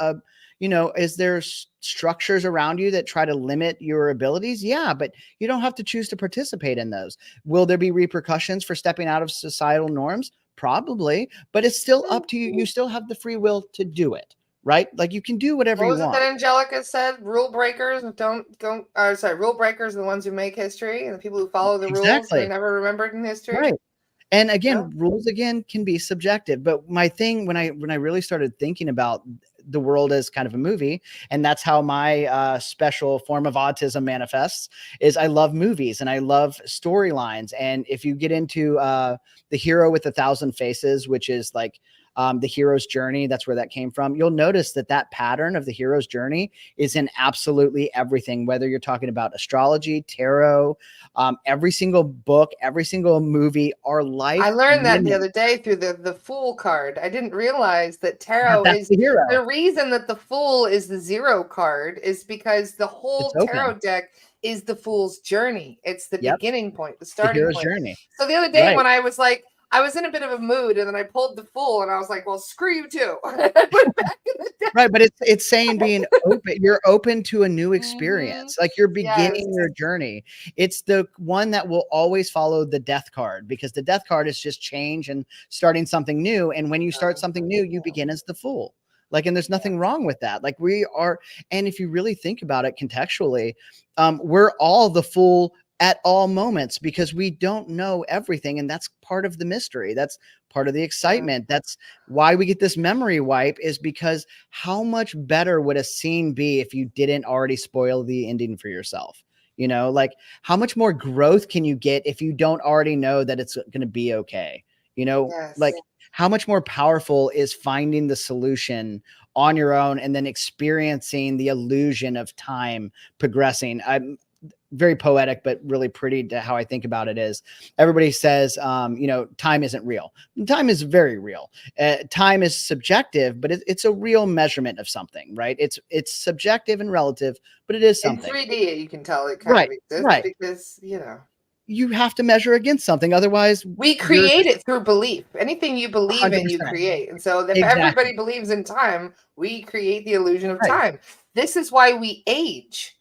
is there structures around you that try to limit your abilities? Yeah, but you don't have to choose to participate in those. Will there be repercussions for stepping out of societal norms? Probably, but it's still up to you. You still have the free will to do it, right? Like you can do whatever you want. What was it that Angelica said? Rule breakers don't go. Rule breakers are the ones who make history, and the people who follow the rules are never remembered in history. Right. And again, rules again can be subjective. But my thing when I really started thinking about the world as kind of a movie, and that's how my special form of autism manifests, is I love movies and I love storylines. And if you get into The Hero with 1,000 Faces, which is like the hero's journey, that's where that came from. You'll notice that pattern of the hero's journey is in absolutely everything, whether you're talking about astrology, tarot, every single book, every single movie, our life. I learned that the other day through the Fool card. I didn't realize that tarot is the hero. The reason that the Fool is the 0 card is because the whole tarot deck is the Fool's journey. It's the beginning point, the starting point. Journey. So the other day when I was like, I was in a bit of a mood, and then I pulled the Fool, and I was like, "Well, screw you too." I went back in the deck. Right, but it's saying being open. You're open to a new experience, like you're beginning your journey. It's the one that will always follow the Death card, because the Death card is just change and starting something new. And when you start something new, you begin as the Fool. Like, and there's nothing wrong with that. Like we are, and if you really think about it contextually, we're all the Fool at all moments, because we don't know everything. And that's part of the mystery. That's part of the excitement. That's why we get this memory wipe, is because how much better would a scene be if you didn't already spoil the ending for yourself? You know, like how much more growth can you get if you don't already know that it's going to be okay? You know, like how much more powerful is finding the solution on your own and then experiencing the illusion of time progressing? I'm very poetic, but really pretty to how I think about it is everybody says, time isn't real. Time is very real. Time is subjective, but it's a real measurement of something, right? It's subjective and relative, but it is something. In 3D, you can tell it kind of exists because, you have to measure against something. Otherwise, we create it through belief. Anything you believe 100%. In, you create. And so if everybody believes in time, we create the illusion of time. This is why we age.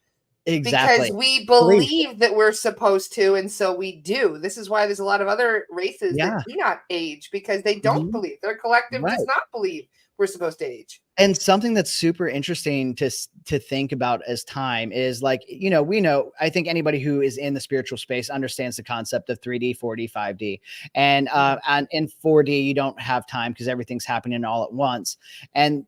Because we believe that we're supposed to, and so we do. This is why there's a lot of other races that do not age, because they don't believe. Their collective does not believe we're supposed to age. And something that's super interesting to think about as time is like, we know, I think anybody who is in the spiritual space understands the concept of 3D, 4D, 5D. And in 4D, you don't have time because everything's happening all at once.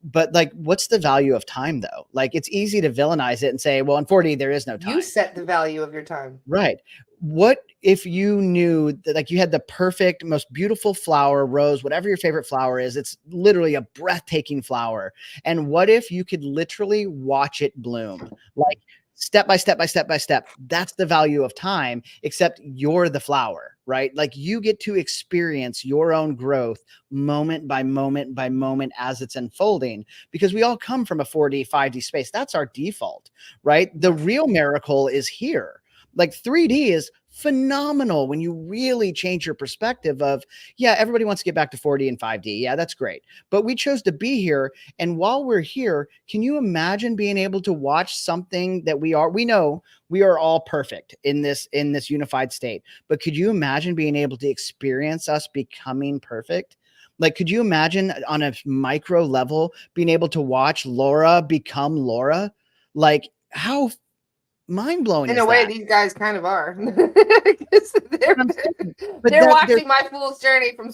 But like, what's the value of time though? Like, it's easy to villainize it and say, well, in 4D, there is no time. You set the value of your time. Right. What if you knew that, like, you had the perfect, most beautiful flower, rose, whatever your favorite flower is, it's literally a breathtaking flower. And what if you could literally watch it bloom, like step by step by step by step? That's the value of time, except you're the flower, right? Like you get to experience your own growth moment by moment by moment as it's unfolding, because we all come from a 4D, 5D space. That's our default, right? The real miracle is here. Like 3D is phenomenal when you really change your perspective of, yeah, everybody wants to get back to 4D and 5D. Yeah, that's great. But we chose to be here. And while we're here, can you imagine being able to watch something that we know we are all perfect in this unified state. But could you imagine being able to experience us becoming perfect? Like, could you imagine on a micro level being able to watch Laura become Laura? Like, how mind-blowing In is a way, that? these guys kind of are. But they're watching my fool's journey from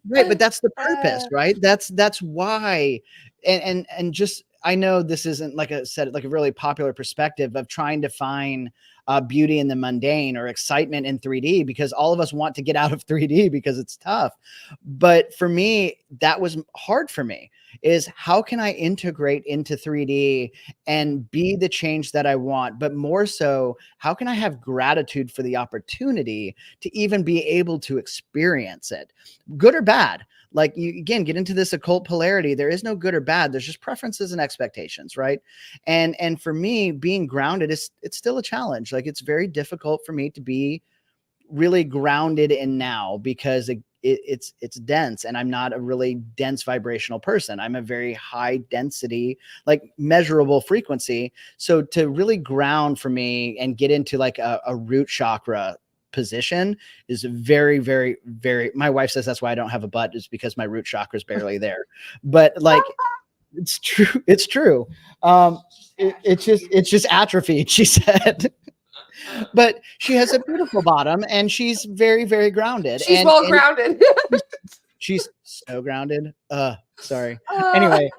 right, but that's the purpose, right? That's why. And just, I know this isn't, like I said, like a really popular perspective of trying to find beauty in the mundane or excitement in 3D, because all of us want to get out of 3D because it's tough. But for me, that was hard for me, is how can I integrate into 3D and be the change that I want? But more so, how can I have gratitude for the opportunity to even be able to experience it, good or bad? Like, you, again, get into this occult polarity. There is no good or bad. There's just preferences and expectations, right? And for me, being grounded it's still a challenge. Like, it's very difficult for me to be really grounded in now, because it's dense, and I'm not a really dense vibrational person. I'm a very high density, like measurable frequency. So to really ground for me and get into like a root chakra position is very, very, very, my wife says that's why I don't have a butt, is because my root chakra is barely there. But like, it's true. It's true. It's just atrophied, she said. But she has a beautiful bottom, and she's very, very grounded. She's and grounded. She's so grounded. Sorry. Anyway,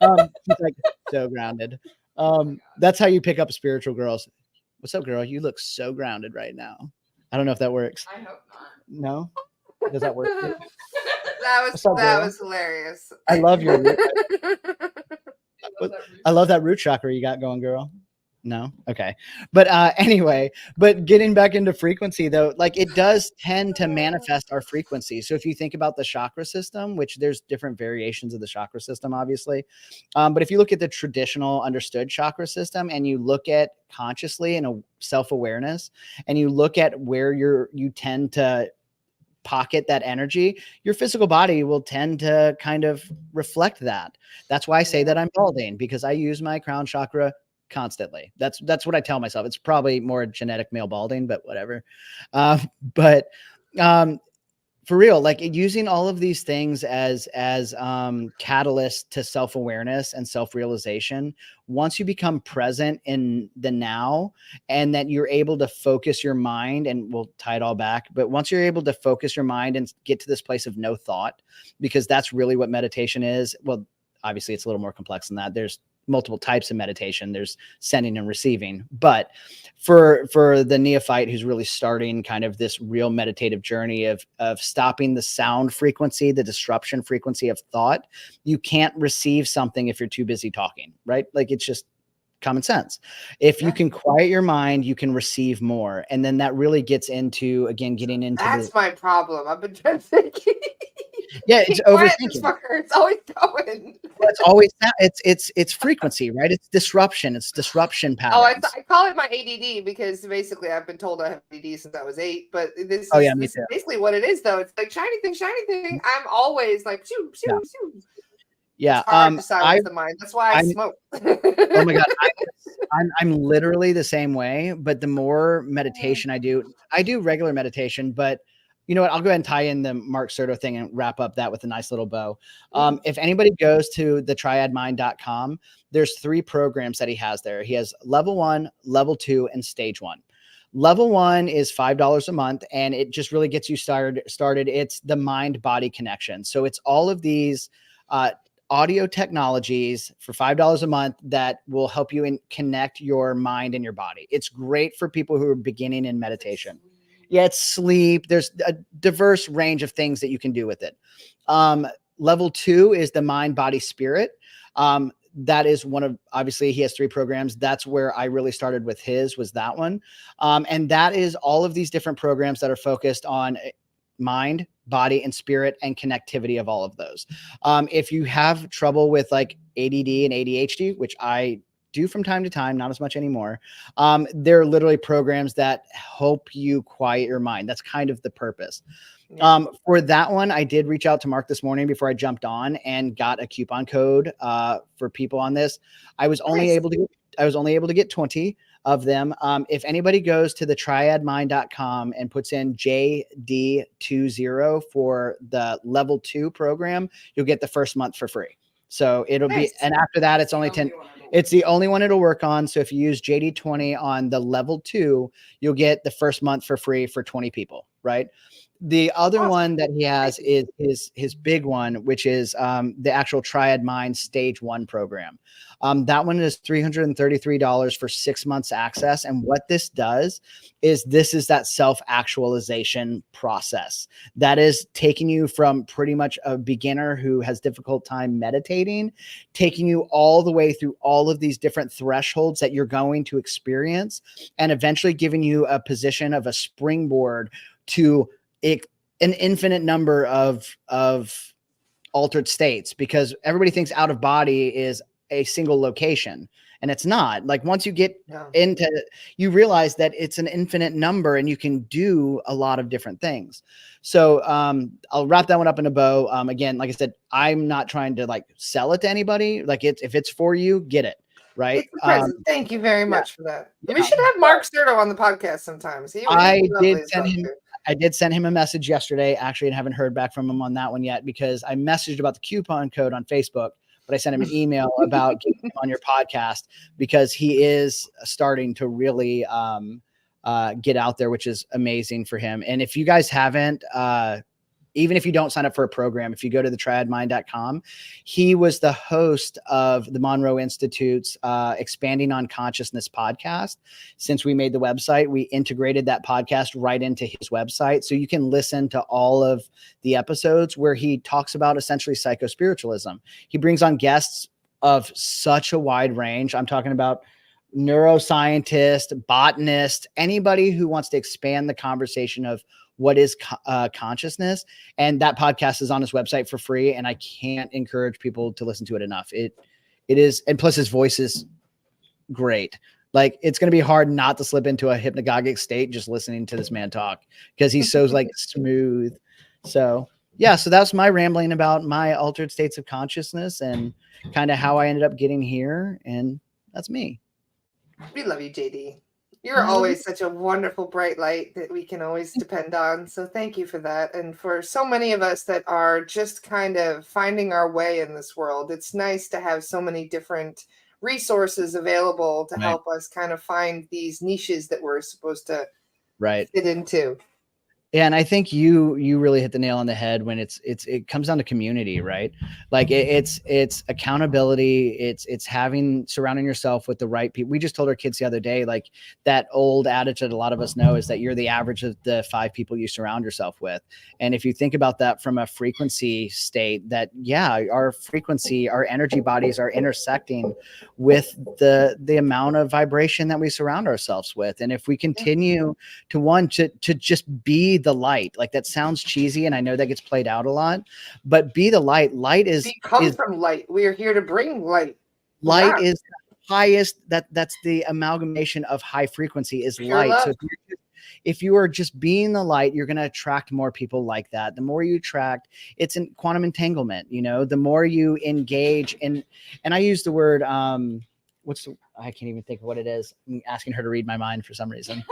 she's like so grounded. That's how you pick up spiritual girls. What's up, girl? You look so grounded right now. I don't know if that works. I hope not. No? Does that work? that was hilarious. I love your I love that root chakra you got going, girl. No? Okay. But anyway, but getting back into frequency though, like, it does tend to manifest our frequency. So if you think about the chakra system, which there's different variations of the chakra system, obviously. But if you look at the traditional understood chakra system, and you look at consciously in a self-awareness, and you look at where you tend to pocket that energy, your physical body will tend to kind of reflect that. That's why I say that I'm balding, because I use my crown chakra constantly. That's what I tell myself. It's probably more genetic male balding, but whatever. But for real, like, using all of these things as catalysts to self-awareness and self-realization, once you become present in the now, and that you're able to focus your mind, and we'll tie it all back, but once you're able to focus your mind and get to this place of no thought, because that's really what meditation is. Well, obviously it's a little more complex than that. There's multiple types of meditation. There's sending and receiving, but for the neophyte who's really starting kind of this real meditative journey of stopping the sound frequency, the disruption frequency of thought, you can't receive something if you're too busy talking, right? Like, it's just common sense. If you can quiet your mind, you can receive more. And then that really gets into, again, getting into that's my problem. I've been trying to think. Yeah, it's overthinking. It's always going. Well, it's always it's frequency, right? It's disruption. It's disruption patterns. I call it my ADD, because basically I've been told I have ADD since I was 8. But this is basically what it is, though. It's like shiny thing. I'm always like shoo. Yeah. It's hard to silence the mind. That's why I smoke. Oh my God. I'm literally the same way, but the more meditation I do regular meditation, but you know what? I'll go ahead and tie in the Mark Serto thing and wrap up that with a nice little bow. If anybody goes to thetriadmind.com, there's 3 programs that he has there. He has level 1, level 2, and stage 1. Level 1 is $5 a month, and it just really gets you started. It's the mind-body connection. So it's all of these audio technologies for $5 a month that will help you connect your mind and your body. It's great for people who are beginning in meditation. Yeah, it's sleep. There's a diverse range of things that you can do with it. Level 2 is the mind, body, spirit. That is one of, obviously he has 3 programs. That's where I really started with was that one. And that is all of these different programs that are focused on mind, body, and spirit, and connectivity of all of those. If you have trouble with like ADD and ADHD, which I do from time to time, not as much anymore. They're literally programs that help you quiet your mind. That's kind of the purpose. Yeah. For that one, I did reach out to Mark this morning before I jumped on and got a coupon code for people on this. I was only able to get 20 of them. If anybody goes to the triadmind.com and puts in JD20 for the level 2 program, you'll get the first month for free. So it'll be, and after that, it's only 10. It's the only one it'll work on. So if you use JD20 on the level 2, you'll get the first month for free for 20 people, right? The other one that he has is his big one, which is the actual Triad Mind Stage 1 program. That one is $333 for 6 months access. And what this does is that self-actualization process that is taking you from pretty much a beginner who has difficult time meditating, taking you all the way through all of these different thresholds that you're going to experience, and eventually giving you a position of a springboard to an infinite number of altered states, because everybody thinks out of body is a single location, and it's not. Like once you get into, you realize that it's an infinite number and you can do a lot of different things. So I'll wrap that one up in a bow. Again, like I said, I'm not trying to like sell it to anybody. Like if it's for you, get it. Right. It's a present. Thank you very much for that. We should have Mark Sturdo on the podcast sometimes. I did send him a message yesterday, actually, and haven't heard back from him on that one yet, because I messaged about the coupon code on Facebook, but I sent him an email about getting him on your podcast, because he is starting to really get out there, which is amazing for him. And if you guys haven't, even if you don't sign up for a program, if you go to the triadmind.com, he was the host of the Monroe Institute's Expanding on Consciousness podcast. Since we made the website, we integrated that podcast right into his website. So you can listen to all of the episodes where he talks about essentially psychospiritualism. He brings on guests of such a wide range. I'm talking about neuroscientist, botanist, anybody who wants to expand the conversation of what is consciousness. And that podcast is on his website for free. And I can't encourage people to listen to it enough. It is. And plus his voice is great. Like it's going to be hard not to slip into a hypnagogic state just listening to this man talk, because he's so like smooth. So yeah, so that's my rambling about my altered states of consciousness and kind of how I ended up getting here. And that's me. We love you, JD. You're always such a wonderful, bright light that we can always depend on. So thank you for that. And for so many of us that are just kind of finding our way in this world, it's nice to have so many different resources available to help us kind of find these niches that we're supposed to fit into. Yeah, and I think you really hit the nail on the head when it comes down to community, right? Like it's accountability. It's surrounding yourself with the right people. We just told our kids the other day, like that old adage that a lot of us know is that you're the average of the 5 people you surround yourself with. And if you think about that from a frequency state, that our frequency, our energy bodies are intersecting with the amount of vibration that we surround ourselves with. And if we continue to just be the light, like that sounds cheesy, and I know that gets played out a lot, but be the light. Light is from light. We are here to bring light. Light is the highest. That's the amalgamation of high frequency is light. Love. So if you are just being the light, you're going to attract more people like that. The more you attract, it's in quantum entanglement. The more you engage in, and I use the word I can't even think of what it is. I'm asking her to read my mind for some reason.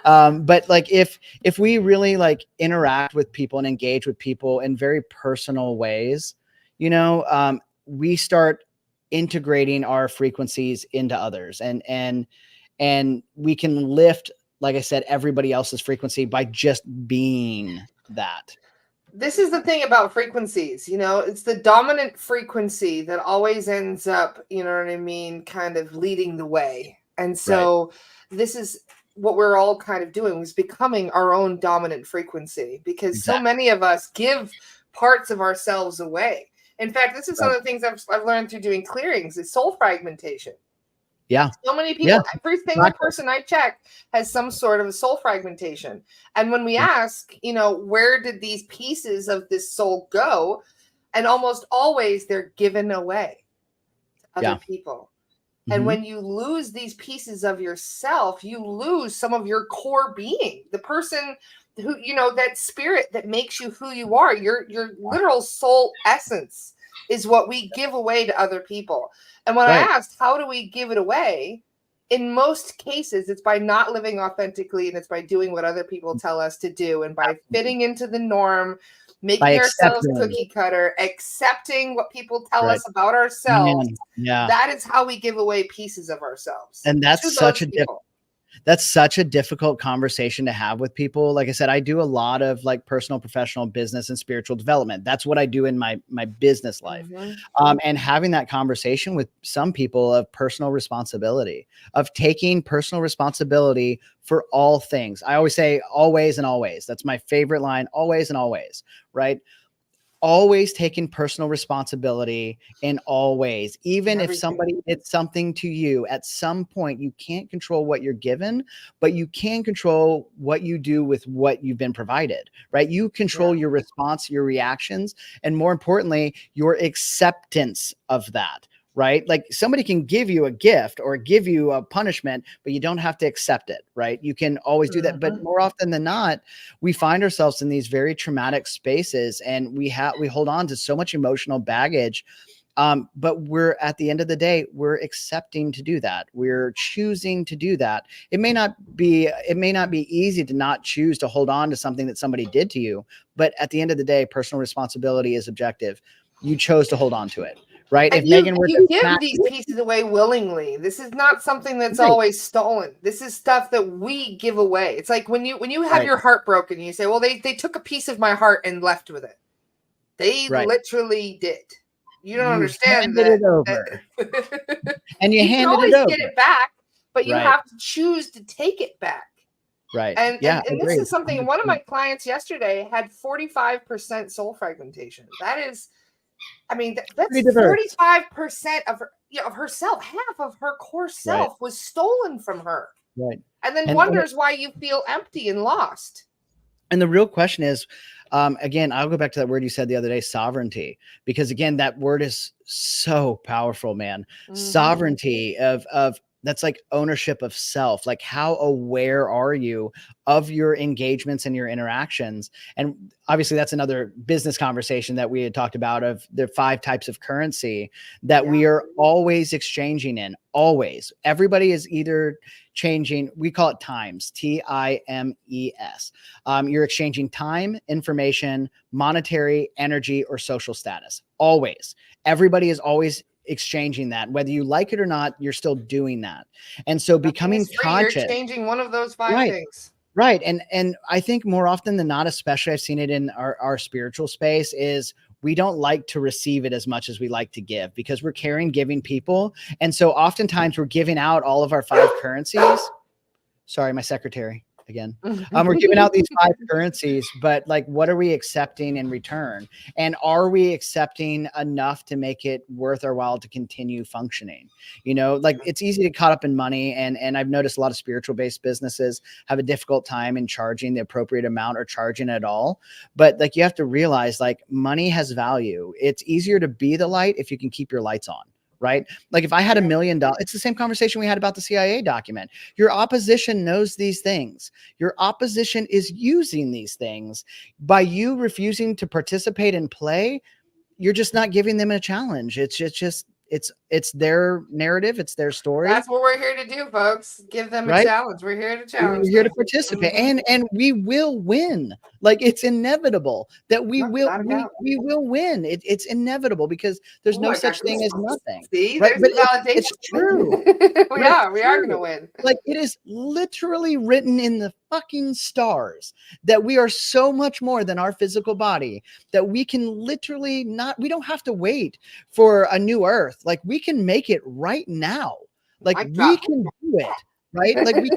But like if we really like interact with people and engage with people in very personal ways, we start integrating our frequencies into others, and we can lift, like I said, everybody else's frequency by just being that. This is the thing about frequencies, it's the dominant frequency that always ends up, kind of leading the way. And so this is what we're all kind of doing, is becoming our own dominant frequency, because so many of us give parts of ourselves away. In fact, this is one of the things I've learned through doing clearings is soul fragmentation. Yeah. So many people, every single person I check has some sort of a soul fragmentation. And when we ask, where did these pieces of this soul go? And almost always they're given away to other people. And when you lose these pieces of yourself, you lose some of your core being, the person who, you know, that spirit that makes you who you are, your literal soul essence is what we give away to other people. And when I asked, how do we give it away? In most cases, it's by not living authentically, and it's by doing what other people tell us to do, and by fitting into the norm, making ourselves cookie cutter, accepting what people tell us about ourselves. That is how we give away pieces of ourselves. And that's such a difficult conversation to have with people. Like I said, I do a lot of like personal, professional, business, and spiritual development. That's what I do in my business life. And having that conversation with some people of personal responsibility, of taking personal responsibility for all things. I always say always and always. That's my favorite line, always and always, right? Always taking personal responsibility in all ways. Even if somebody did something to you, at some point, you can't control what you're given, but you can control what you do with what you've been provided, right? You control your response, your reactions, and more importantly, your acceptance of that. Right? Like somebody can give you a gift or give you a punishment, but you don't have to accept it. Right? You can always do that. But more often than not, we find ourselves in these very traumatic spaces, and we hold on to so much emotional baggage. But we're, at the end of the day, we're accepting to do that. We're choosing to do that. It may not be easy to not choose to hold on to something that somebody did to you. But at the end of the day, personal responsibility is objective. You chose to hold on to it. Right. And you give these pieces away willingly. This is not something that's always stolen. This is stuff that we give away. It's like when you have your heart broken, you say, well, they took a piece of my heart and left with it. They literally did. You don't understand that. It over. And you handed it over. Get it back, but you have to choose to take it back. Right. And this is something, one of my clients yesterday had 45% soul fragmentation. That is, I mean, that's 45% of her, of herself. Half of her core self was stolen from her. Right. And then wonders why you feel empty and lost. And the real question is, again, I'll go back to that word you said the other day, sovereignty, because again, that word is so powerful, man. Sovereignty of that's like ownership of self. Like, how aware are you of your engagements and your interactions? And obviously that's another business conversation that we had talked about, of the 5 types of currency that we are always exchanging in. Always. Everybody is either changing, we call it times, TIMES. You're exchanging time, information, monetary, energy, or social status. Always. Everybody is always exchanging that, whether you like it or not. You're still doing that. And so becoming conscious, you're changing one of those 5 things. Right. And I think more often than not, especially I've seen it in our spiritual space, is we don't like to receive it as much as we like to give, because we're caring, giving people. And so oftentimes we're giving out all of our 5 currencies. Sorry, my secretary again. We're giving out these 5 currencies, but like, what are we accepting in return? And are we accepting enough to make it worth our while to continue functioning? You know, like, it's easy to get caught up in money. And I've noticed a lot of spiritual based businesses have a difficult time in charging the appropriate amount or charging at all. But like, you have to realize, like, money has value. It's easier to be the light if you can keep your lights on. Right? Like, if I had $1 million, it's the same conversation we had about the CIA document. Your opposition knows these things. Your opposition is using these things. By you refusing to participate and play, you're just not giving them a challenge. It's their narrative. It's their story. That's what we're here to do, folks. Give them a challenge. We're here to challenge. We're here to participate, and we will win. Like, it's inevitable that we will win. It's inevitable, because there's no such thing as nothing. See, there's validation. It's true. we are going to win. Like, it is literally written in the fucking stars that we are so much more than our physical body, that we can literally we don't have to wait for a new earth. Like, we can make it right now. Like, we can do it. Right? Like, we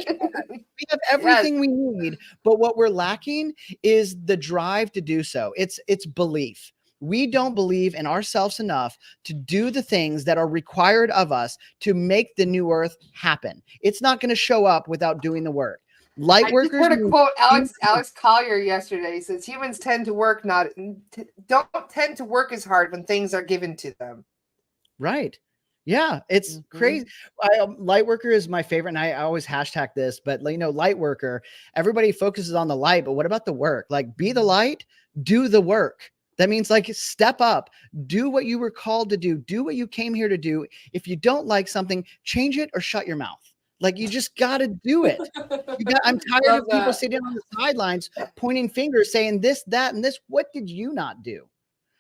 have everything we need, but what we're lacking is the drive to do so. It's belief. We don't believe in ourselves enough to do the things that are required of us to make the new earth happen. It's not going to show up without doing the work. Light workers. I heard a quote Alex Collier yesterday. He says humans don't tend to work as hard when things are given to them. Right. Yeah, it's crazy. Light worker is my favorite, and I always hashtag this, but light worker, everybody focuses on the light, but what about the work? Like, be the light, do the work. That means like step up, do what you were called to do what you came here to do. If you don't like something, change it or shut your mouth. Like, you just got to do it. I'm tired of people sitting on the sidelines pointing fingers saying this, that, and this. What did you not do?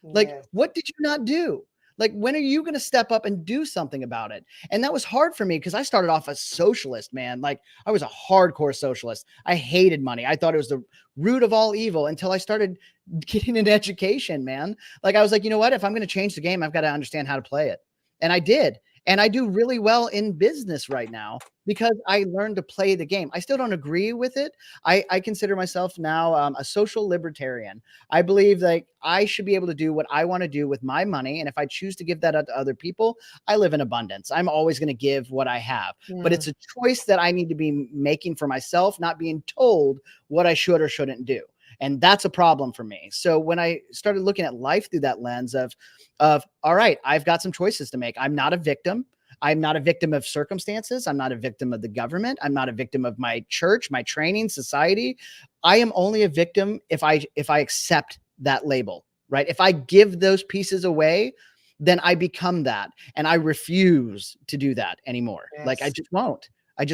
Like, what did you not do? Like, when are you going to step up and do something about it? And that was hard for me because I started off as socialist, man. Like, I was a hardcore socialist. I hated money. I thought it was the root of all evil until I started getting an education, man. Like, I was like, you know what? If I'm going to change the game, I've got to understand how to play it. And I did. And I do really well in business right now because I learned to play the game. I still don't agree with it. I consider myself now a social libertarian. I believe like I should be able to do what I want to do with my money. And if I choose to give that out to other people, I live in abundance. I'm always going to give what I have. But it's a choice that I need to be making for myself, not being told what I should or shouldn't do. And that's a problem for me. So when I started looking at life through that lens of, all right, I've got some choices to make. I'm not a victim. I'm not a victim of circumstances. I'm not a victim of the government. I'm not a victim of my church, my training, society. I am only a victim if I accept that label, right? If I give those pieces away, then I become that. And I refuse to do that anymore. Yes. Like, I just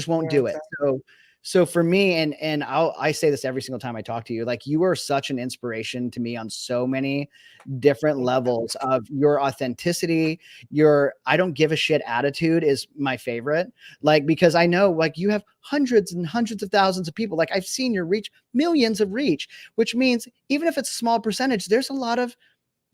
won't do it. So for me, and I say this every single time I talk to you, like, you are such an inspiration to me on so many different levels of your authenticity. Your I don't give a shit attitude is my favorite. Like, because I know like you have hundreds and hundreds of thousands of people. Like, I've seen your reach, millions of reach, which means even if it's a small percentage, there's a lot of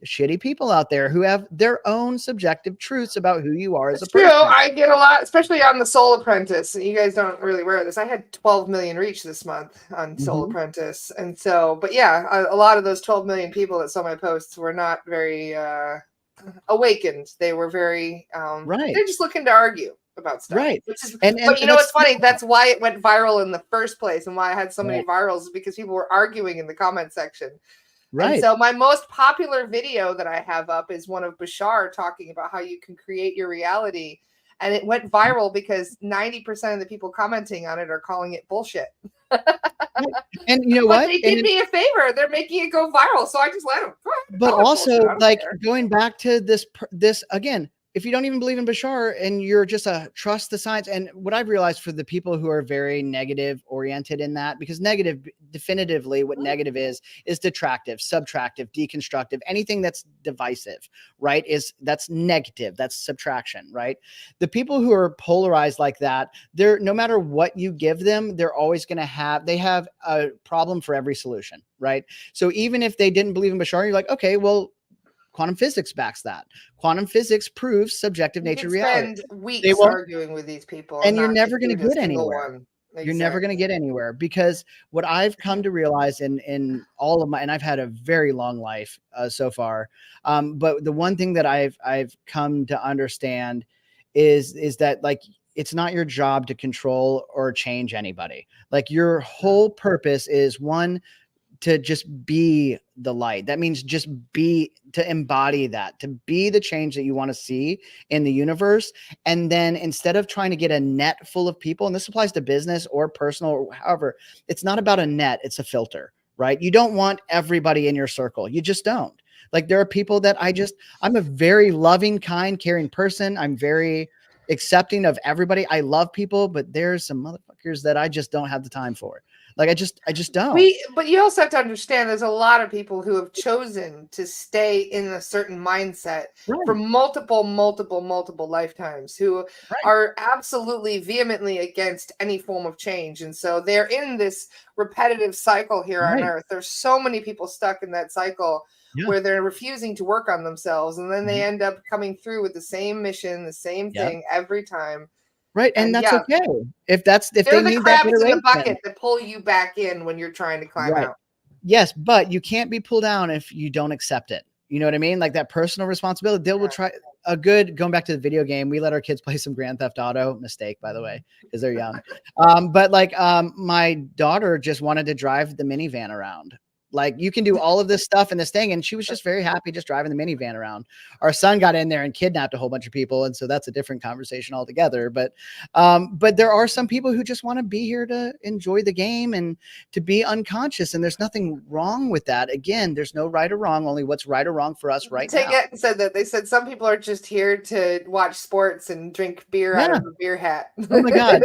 shitty people out there who have their own subjective truths about who you are as a person. True. I get a lot, especially on the Soul Apprentice. You guys don't really wear this. I had 12 million reach this month on Soul Apprentice. And so, but yeah, a lot of those 12 million people that saw my posts were not very awakened. They were very, right. They're just looking to argue about stuff. Right. But you know what's funny? That's why it went viral in the first place and why I had so many virals, is because people were arguing in the comment section. Right. And so my most popular video that I have up is one of Bashar talking about how you can create your reality. And it went viral because 90% of the people commenting on it are calling it bullshit. And you know what? They did me a favor. They're making it go viral. So I just let them. But also, like, going back to this again, if you don't even believe in Bashar and you're just a trust the science. And what I've realized for the people who are very negative oriented in that, because negative, definitively what negative is detractive, subtractive, deconstructive, anything that's divisive, right? That's negative, that's subtraction, right? The people who are polarized like that, they're, no matter what you give them, they're always going to they have a problem for every solution, right? So even if they didn't believe in Bashar, you're like, okay, well, quantum physics backs that. Quantum physics proves subjective nature reality. Spend weeks arguing with these people, and you're never going to get anywhere. Exactly. You're never going to get anywhere, because what I've come to realize in all of my, and I've had a very long life so far, but the one thing that I've come to understand is that, like, it's not your job to control or change anybody. Like, your whole purpose is, one, to just be the light. That means just to embody that, to be the change that you want to see in the universe. And then instead of trying to get a net full of people, and this applies to business or personal or however, it's not about a net, it's a filter, right? You don't want everybody in your circle. You just don't. Like, there are people that I'm a very loving, kind, caring person. I'm very accepting of everybody. I love people, but there's some motherfuckers that I just don't have the time for. Like, I just don't. But you also have to understand, there's a lot of people who have chosen to stay in a certain mindset for multiple lifetimes, who are absolutely vehemently against any form of change. And so they're in this repetitive cycle here on Earth. There's so many people stuck in that cycle where they're refusing to work on themselves. And then they end up coming through with the same mission, the same thing every time. Right. And that's okay. If they need that crabs in the bucket that pull you back in when you're trying to climb out. Yes, but you can't be pulled down if you don't accept it. You know what I mean? Like, that personal responsibility. They will try going back to the video game. We let our kids play some Grand Theft Auto. Mistake, by the way, because they're young. But like, my daughter just wanted to drive the minivan around. Like, you can do all of this stuff and this thing. And she was just very happy just driving the minivan around. Our son got in there and kidnapped a whole bunch of people. And so that's a different conversation altogether. But there are some people who just want to be here to enjoy the game and to be unconscious. And there's nothing wrong with that. Again, there's no right or wrong, only what's right or wrong for us right now. Take it said that they said some people are just here to watch sports and drink beer out of a beer hat. Oh my God.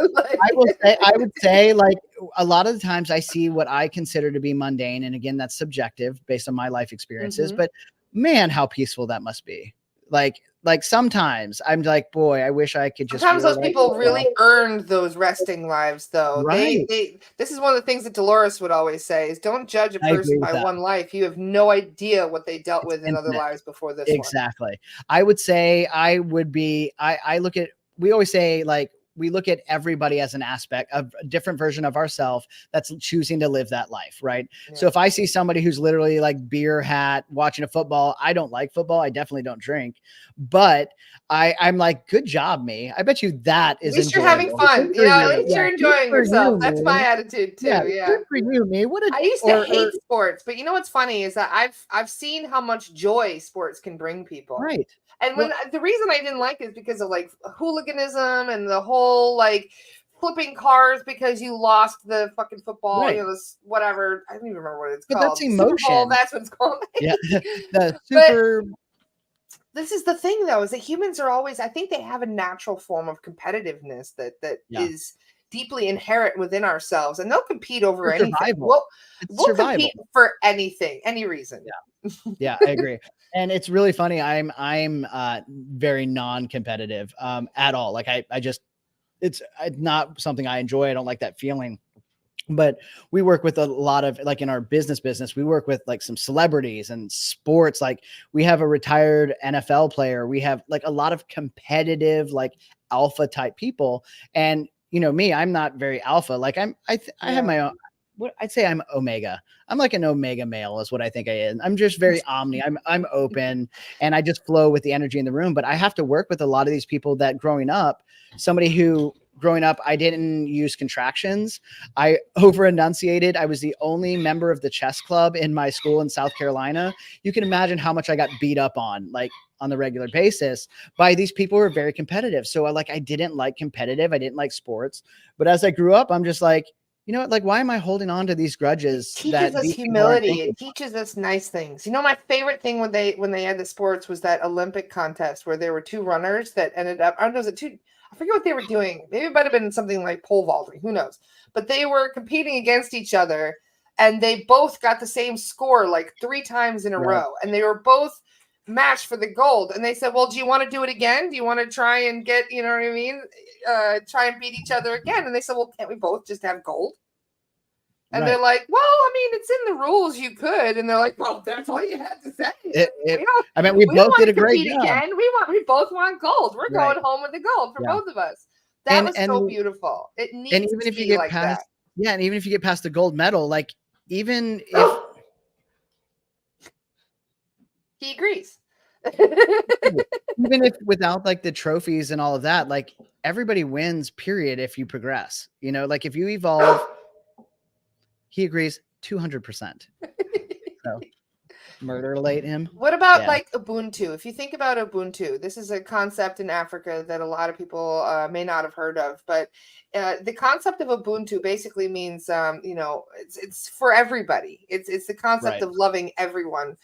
I would say like a lot of the times I see what I consider to be mundane. And again, that's subjective based on my life experiences, but man, how peaceful that must be. Like sometimes I'm like, boy, I wish I could just. Sometimes those people really earned those resting lives, though. Right. This is one of the things that Dolores would always say: is don't judge a person by one life. You have no idea what they dealt with in other lives before this. Exactly. I would say I would be. I look at. We always say like. We look at everybody as an aspect of a different version of ourselves that's choosing to live that life. Right. Yeah. So if I see somebody who's literally like beer hat watching a football, I don't like football. I definitely don't drink, but I'm like, good job, me. I bet you that is. At least you're having fun. You know, at least you're enjoying yourself. That's my attitude too. Yeah. Good for you, me. I used to hate sports, but you know what's funny is that I've seen how much joy sports can bring people. Right. And the reason I didn't like it is because of like hooliganism and the whole like flipping cars because you lost the fucking football, you know, this whatever. I don't even remember what it's called. That's emotion. That's what it's called. Yeah. The super. But this is the thing though, is that humans are always, I think they have a natural form of competitiveness that is deeply inherent within ourselves, and they'll compete over anything. We'll compete for anything, any reason. Yeah, I agree. And it's really funny. I'm very non-competitive at all. Like I just, it's not something I enjoy. I don't like that feeling. But we work with a lot of, like in our business, we work with like some celebrities and sports. Like we have a retired NFL player. We have like a lot of competitive, like alpha type people. And you know me, I'm not very alpha. Like I have my own. What I'd say I'm omega. I'm like an omega male is what I think I am. I'm just very omni. I'm open and I just flow with the energy in the room. But I have to work with a lot of these people that growing up, I didn't use contractions. I over enunciated. I was the only member of the chess club in my school in South Carolina. You can imagine how much I got beat up on, like on the regular basis by these people who are very competitive. So I didn't like competitive. I didn't like sports. But as I grew up, I'm just like, you know what? Like, why am I holding on to these grudges? It teaches us humility. It teaches us nice things. You know, my favorite thing when they had the sports was that Olympic contest where there were two runners that ended up, I don't know, I forget what they were doing. Maybe it might have been something like pole vaulting. Who knows? But they were competing against each other, and they both got the same score like 3 times in a row, and they were both matched for the gold. And they said, well, do you want to do it again? Do you want to try and get, you know what I mean? Try and beat each other again. And they said, well, can't we both just have gold? And they're like, well, I mean, it's in the rules. You could. And they're like, well, that's all you had to say. We both did a great job. Again. We both want gold. We're going home with the gold for both of us. That was so beautiful. It needs and even to if be you get like past, that. Yeah, and even if you get past the gold medal, like even if he agrees. Even if without like the trophies and all of that, like everybody wins, period, if you progress. You know, like if you evolve, he agrees 200%. So murder-late him. What about like Ubuntu? If you think about Ubuntu, this is a concept in Africa that a lot of people may not have heard of, but the concept of Ubuntu basically means, you know, it's for everybody. It's the concept of loving everyone.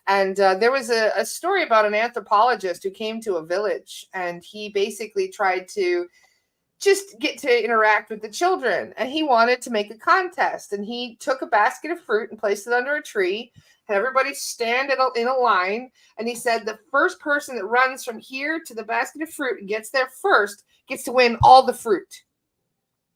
And there was a story about an anthropologist who came to a village, and he basically tried to just get to interact with the children. And he wanted to make a contest. And he took a basket of fruit and placed it under a tree, had everybody stand in a line. And he said, the first person that runs from here to the basket of fruit and gets there first gets to win all the fruit.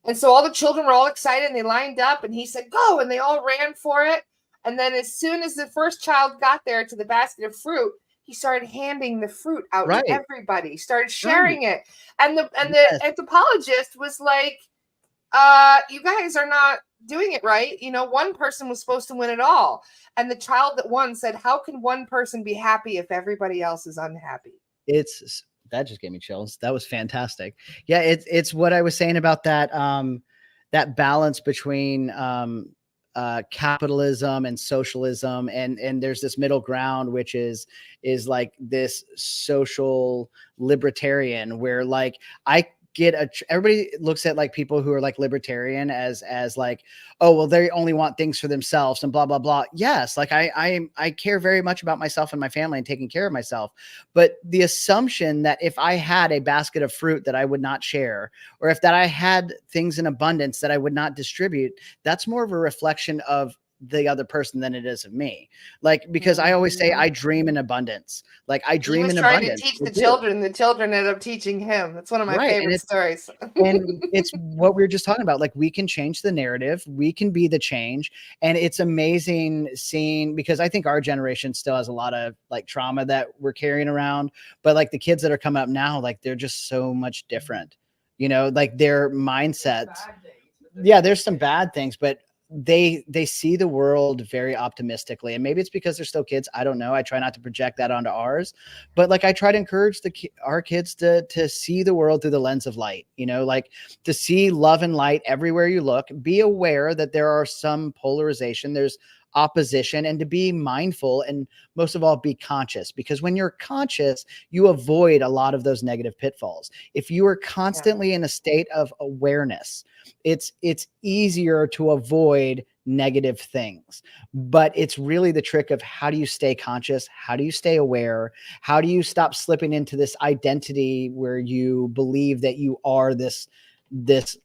And so all the children were all excited, and they lined up, and he said, go. And they all ran for it. And then as soon as the first child got there to the basket of fruit, he started handing the fruit out to everybody, started sharing it. And the anthropologist was like, you guys are not doing it right. You know, one person was supposed to win it all. And the child that won said, how can one person be happy if everybody else is unhappy? That just gave me chills. That was fantastic. Yeah, it's what I was saying about that that balance between capitalism and socialism, and there's this middle ground, which is like this social libertarian, where like I get everybody looks at like people who are like libertarian as like, oh, well, they only want things for themselves and blah, blah, blah. Yes. Like I care very much about myself and my family and taking care of myself. But the assumption that if I had a basket of fruit that I would not share, or if that I had things in abundance that I would not distribute, that's more of a reflection of the other person than it is of me. Like, because I always say I dream in abundance. Like I dream in abundance. He was trying to teach the children ended up teaching him. That's one of my favorite stories. And it's what we were just talking about. Like, we can change the narrative. We can be the change. And it's amazing seeing, because I think our generation still has a lot of like trauma that we're carrying around, but like the kids that are coming up now, like they're just so much different, you know, like their mindsets. Yeah, there's some bad things, but they see the world very optimistically, and maybe it's because they're still kids. I don't know. I try not to project that onto ours, but like I try to encourage our kids to see the world through the lens of light, you know, like to see love and light everywhere you look. Be aware that there are some polarization, there's opposition, and to be mindful, and most of all, be conscious, because when you're conscious, you avoid a lot of those negative pitfalls. If you are constantly in a state of awareness, it's easier to avoid negative things. But it's really the trick of how do you stay conscious? How do you stay aware? How do you stop slipping into this identity where you believe that you are this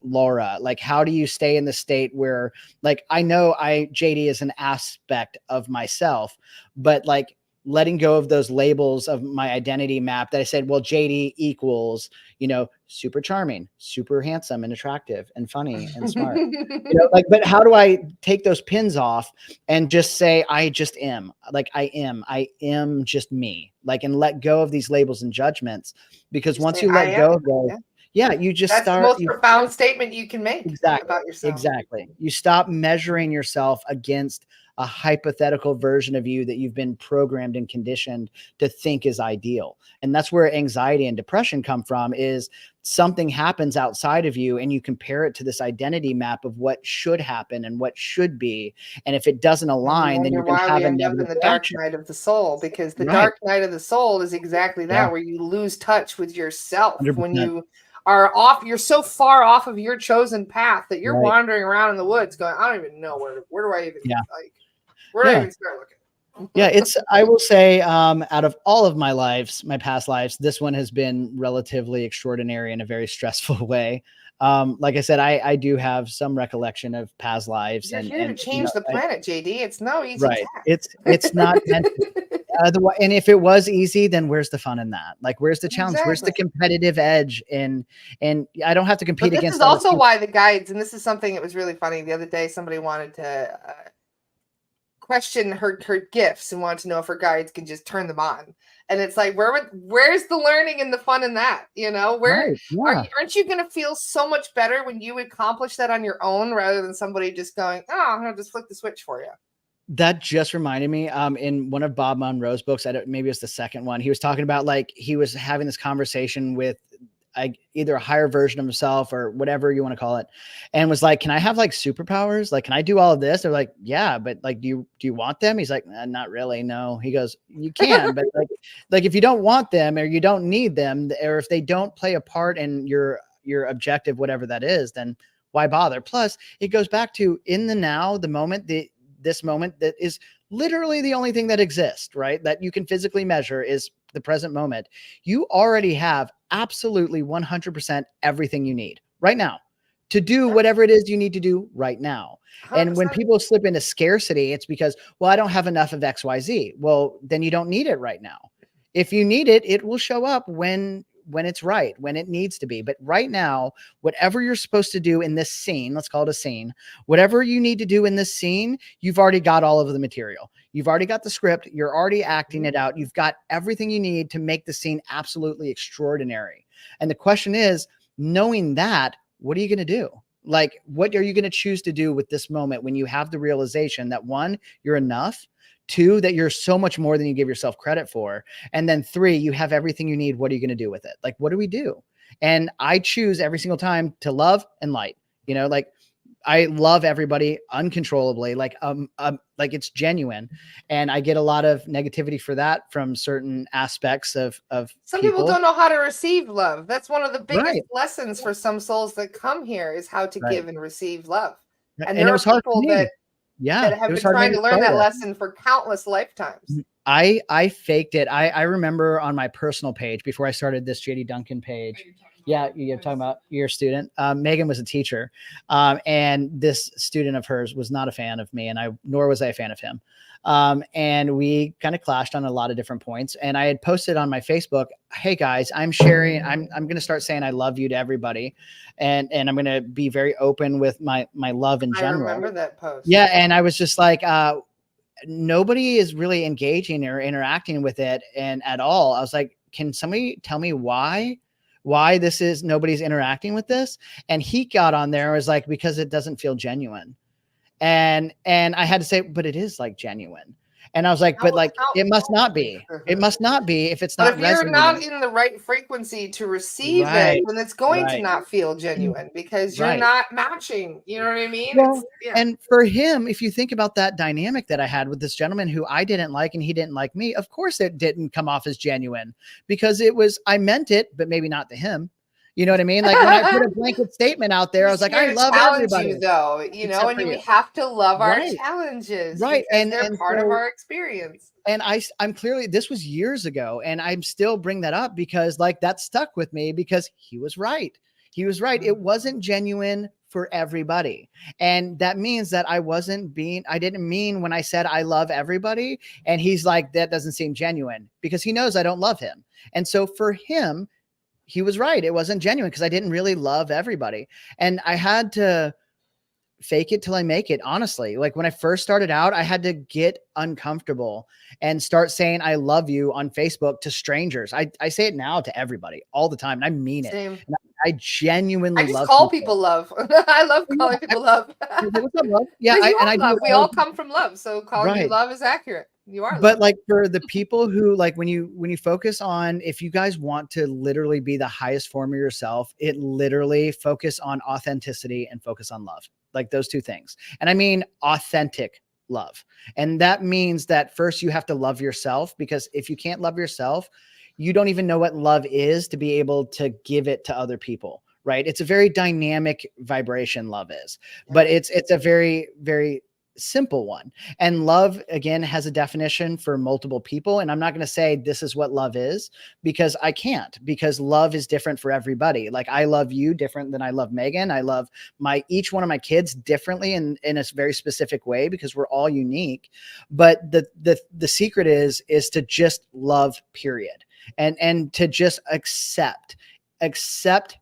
Laura? Like, how do you stay in the state where, like, I know JD is an aspect of myself, but like letting go of those labels of my identity map that I said, well, JD equals, you know, super charming, super handsome and attractive and funny and smart, you know, like, but how do I take those pins off and just say, I just am, like, I am just me, like, and let go of these labels and judgments, because once you let go of those, yeah, you just That's the most profound statement you can make about yourself. Exactly. You stop measuring yourself against a hypothetical version of you that you've been programmed and conditioned to think is ideal. And that's where anxiety and depression come from, is something happens outside of you and you compare it to this identity map of what should happen and what should be. And if it doesn't align, then you're going to have a negative the dark night of the soul, because the dark night of the soul is exactly that, where you lose touch with yourself. 100%. When you are off, you're so far off of your chosen path that you're wandering around in the woods going, I don't even know where do I even like, where do I even start looking? Yeah, I will say, out of all of my lives, my past lives, this one has been relatively extraordinary in a very stressful way. Like I said, I do have some recollection of past lives. You're here to change the planet, JD. It's no easy task. It's not meant to. And if it was easy, then where's the fun in that? Like, where's the challenge? Where's the competitive edge? And I don't have to compete against. This is also why the guides, and this is something that was really funny. The other day, somebody wanted to question her gifts and wanted to know if her guides can just turn them on. And it's like, where's the learning and the fun in that? You know, aren't you going to feel so much better when you accomplish that on your own, rather than somebody just going, oh, I'm going to just flick the switch for you? That just reminded me, in one of Bob Monroe's books, maybe it was the second one, he was talking about, like, he was having this conversation with either a higher version of himself or whatever you want to call it, and was like, can I have like superpowers? Like, can I do all of this? They're like, yeah, but like, do you want them? He's like, not really. No. He goes, you can, but like if you don't want them, or you don't need them, or if they don't play a part in your objective, whatever that is, then why bother? Plus, it goes back to in the now, the moment, this moment that is literally the only thing that exists, right? That you can physically measure is the present moment. You already have absolutely 100% everything you need right now to do whatever it is you need to do right now. 100%. And when people slip into scarcity, it's because, well, I don't have enough of XYZ. Well, then you don't need it right now. If you need it, it will show up when it's right, when it needs to be. But right now, whatever you're supposed to do in this scene, let's call it a scene, whatever you need to do in this scene, you've already got all of the material. You've already got the script. You're already acting it out. You've got everything you need to make the scene absolutely extraordinary. And the question is, knowing that, what are you going to do? Like, what are you going to choose to do with this moment when you have the realization that, one, you're enough, two, that you're so much more than you give yourself credit for, and then three, you have everything you need. What are you going to do with it? Like, what do we do? And I choose every single time to love and light, you know, like I love everybody uncontrollably, like it's genuine, and I get a lot of negativity for that from certain aspects of some people don't know how to receive love. That's one of the biggest Right. lessons for some souls that come here, is how to Right. give and receive love. And And there it are was hard for people me. that have it was been hard for me trying to learn start that with. lesson for countless lifetimes. I faked it. I remember on my personal page before I started this JD Duncan page. Yeah, you're talking about your student. Megan was a teacher, and this student of hers was not a fan of me, and nor was I a fan of him. And we kind of clashed on a lot of different points. And I had posted on my Facebook, "Hey guys, I'm sharing. I'm going to start saying I love you to everybody, and I'm going to be very open with my love in general." I remember that post. Yeah, and I was just like, nobody is really engaging or interacting with it and at all. I was like, can somebody tell me why nobody's interacting with this? And he got on there and was like, because it doesn't feel genuine. And I had to say, but it is like genuine. And I was like, but like, it must not be. It must not be if it's not But if you're not resonating. in the right frequency to receive Right. it, then it's going to Right. not feel genuine, because you're Right. not matching. You know what I mean? Well, Yeah. and for him, if you think about that dynamic that I had with this gentleman who I didn't like and he didn't like me, of course it didn't come off as genuine, because I meant it, but maybe not to him. You know what I mean? Like when I put a blanket statement out there, I was like, I love everybody. You, though, you know, Except and we have to love our Right. challenges, Right. because they're part of our experience. And I'm clearly, this was years ago, and I'm still bring that up because like that stuck with me, because he was right. He was right. It wasn't genuine for everybody. And that means that I didn't mean when I said I love everybody. And he's like, that doesn't seem genuine, because he knows I don't love him. And so for him, he was right. It wasn't genuine because I didn't really love everybody. And I had to fake it till I make it. Honestly, like when I first started out, I had to get uncomfortable and start saying I love you on Facebook to strangers. I say it now to everybody all the time, and I mean it. Same. I genuinely just love call people love. I love calling people love. What's up, love? Yeah, I love. We all come from love, so calling you love is accurate. You are. But like for the people who like, when you focus on, if you guys want to literally be the highest form of yourself, it literally focus on authenticity and focus on love, like those two things. And I mean authentic love. And that means that first you have to love yourself, because if you can't love yourself, you don't even know what love is to be able to give it to other people. Right. It's a very dynamic vibration, love is, but it's a very, very simple one. And love, again, has a definition for multiple people. And I'm not going to say this is what love is, because I can't, because love is different for everybody. Like I love you different than I love Megan. I love each one of my kids differently in a very specific way, because we're all unique. But the secret is to just love, period. And to just accept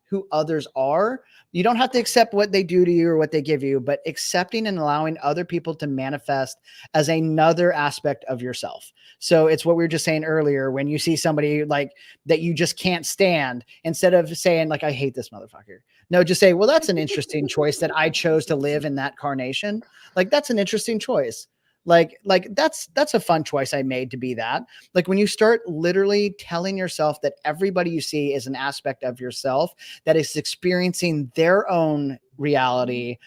who others are. You don't have to accept what they do to you or what they give you, but accepting and allowing other people to manifest as another aspect of yourself. So it's what we were just saying earlier. When you see somebody like that you just can't stand, instead of saying like, I hate this motherfucker. No, just say, well, that's an interesting choice that I chose to live in that carnation. Like, that's an interesting choice. Like that's a fun choice I made to be that. Like when you start literally telling yourself that everybody you see is an aspect of yourself that is experiencing their own reality,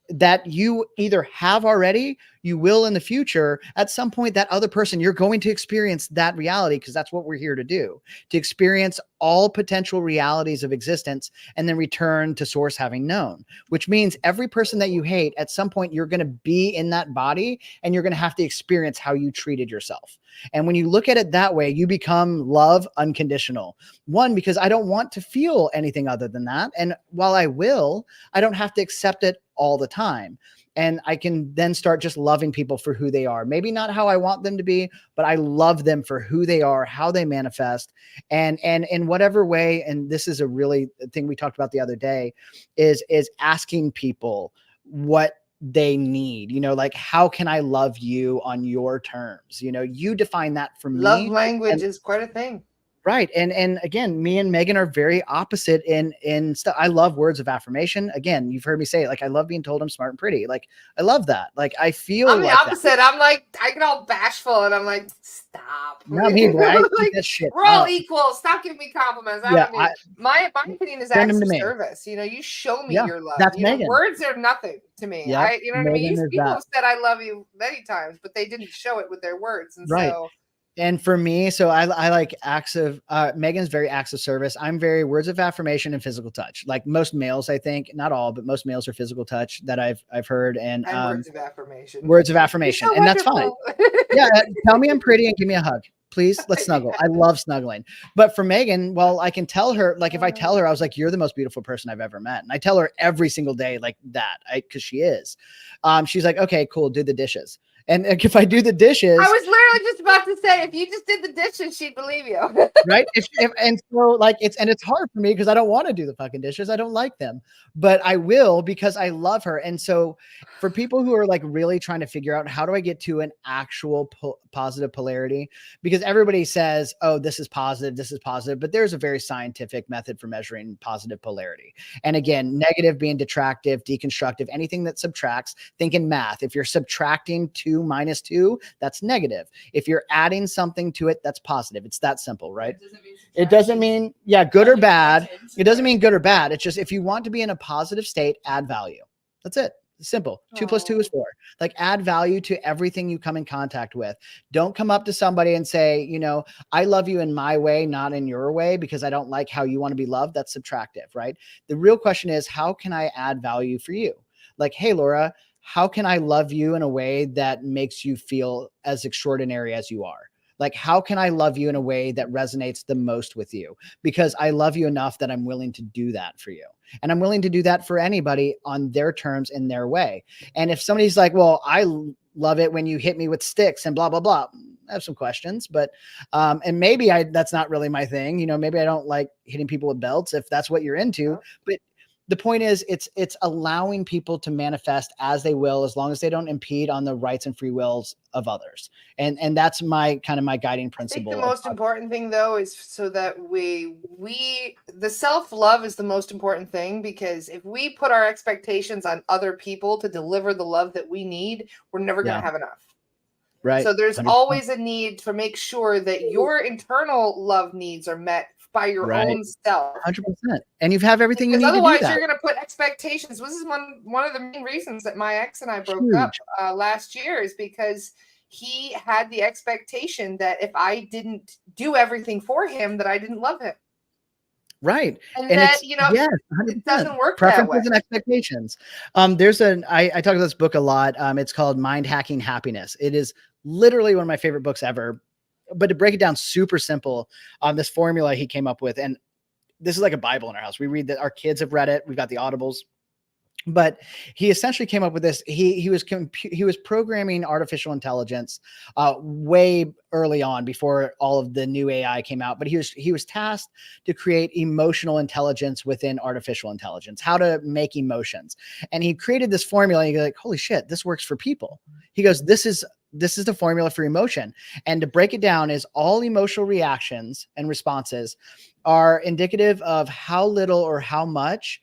that you either have already, you will in the future, at some point, that other person, you're going to experience that reality, because that's what we're here to do, to experience all potential realities of existence and then return to source having known, which means every person that you hate, at some point, you're going to be in that body and you're going to have to experience how you treated yourself. And when you look at it that way, you become love unconditional. One, because I don't want to feel anything other than that. And while I will, I don't have to accept it all the time. And I can then start just loving people for who they are. Maybe not how I want them to be, but I love them for who they are, how they manifest, and in whatever way. And this is a really thing we talked about the other day, is asking people what they need. You know, like, how can I love you on your terms? You know, you define that for me. Love language is quite a thing. Right. And again, me and Megan are very opposite in stuff. I love words of affirmation. Again, you've heard me say it, like, I love being told I'm smart and pretty. Like, I love that. Like, I feel I'm the like opposite. I'm like, I get all bashful and I'm like, stop. Not me, boy. I Like, eat that shit we're all up. equal. Stop giving me compliments. Yeah, My opinion is send acts them to of me. service. You know, you show me Yeah, your love. that's You know, Megan. words are nothing to me. Yep, You know what I mean? Megan is People that. have said I love you many times, but they didn't show it with their words. And Right. so And for me, so I like acts of Megan's very acts of service. I'm very words of affirmation and physical touch. Like most males, I think, not all, but most males are physical touch that I've heard. And words of affirmation. Words of affirmation. So and that's fine. Yeah. Tell me I'm pretty and give me a hug. Please, let's snuggle. I love snuggling. But for Megan, well, I can tell her, like, if I tell her, I was like, you're the most beautiful person I've ever met. And I tell her every single day like that, because she is. She's like, okay, cool, do the dishes. And if I do the dishes, I was literally just about to say, if you just did the dishes, she'd believe you. Right. And so like it's hard for me because I don't want to do the fucking dishes. I don't like them, but I will because I love her. And so for people who are like really trying to figure out how do I get to an actual positive polarity, because everybody says, oh, this is positive, but there's a very scientific method for measuring positive polarity. And again, negative being detractive, deconstructive, anything that subtracts. Think in math. If you're subtracting 2 minus 2, that's negative. If you're adding something to it, that's positive. It's that simple, right? It doesn't mean, yeah, good or bad. It doesn't mean good or bad. It's just, if you want to be in a positive state, add value. That's it. It's simple. 2 plus 2 is 4. Like, add value to everything you come in contact with. Don't come up to somebody and say, you know, I love you in my way, not in your way, because I don't like how you want to be loved. That's subtractive, right? The real question is, how can I add value for you? Like, hey, Laura, how can I love you in a way that makes you feel as extraordinary as you are? Like, how can I love you in a way that resonates the most with you? Because I love you enough that I'm willing to do that for you. And I'm willing to do that for anybody on their terms, in their way. And if somebody's like, well, I love it when you hit me with sticks and blah, blah, blah, I have some questions, but, and maybe that's not really my thing. You know, maybe I don't like hitting people with belts if that's what you're into, but the point is, it's allowing people to manifest as they will, as long as they don't impede on the rights and free wills of others. And that's my guiding principle. I think the most important thing, though, is so that the self-love is the most important thing, because if we put our expectations on other people to deliver the love that we need, we're never going to have enough. Right. So there's 100%. always a need to make sure that your internal love needs are met by your own self. 100%. And you have everything you need otherwise to do that. You're going to put expectations. This is one of the main reasons that my ex and I broke up last year, is because he had the expectation that if I didn't do everything for him, that I didn't love him. Right. And that, you know, it doesn't work that way. Preferences and expectations. I talk about this book a lot. It's called Mind Hacking Happiness. It is literally one of my favorite books ever. But to break it down super simple, this formula he came up with, and this is like a Bible in our house. We read that, our kids have read it. We've got the audibles. But he essentially came up with this. He was programming artificial intelligence way early on, before all of the new AI came out. But he was tasked to create emotional intelligence within artificial intelligence, how to make emotions. And he created this formula. And you're like, holy shit, this works for people. He goes, this is the formula for emotion. And to break it down, is all emotional reactions and responses are indicative of how little or how much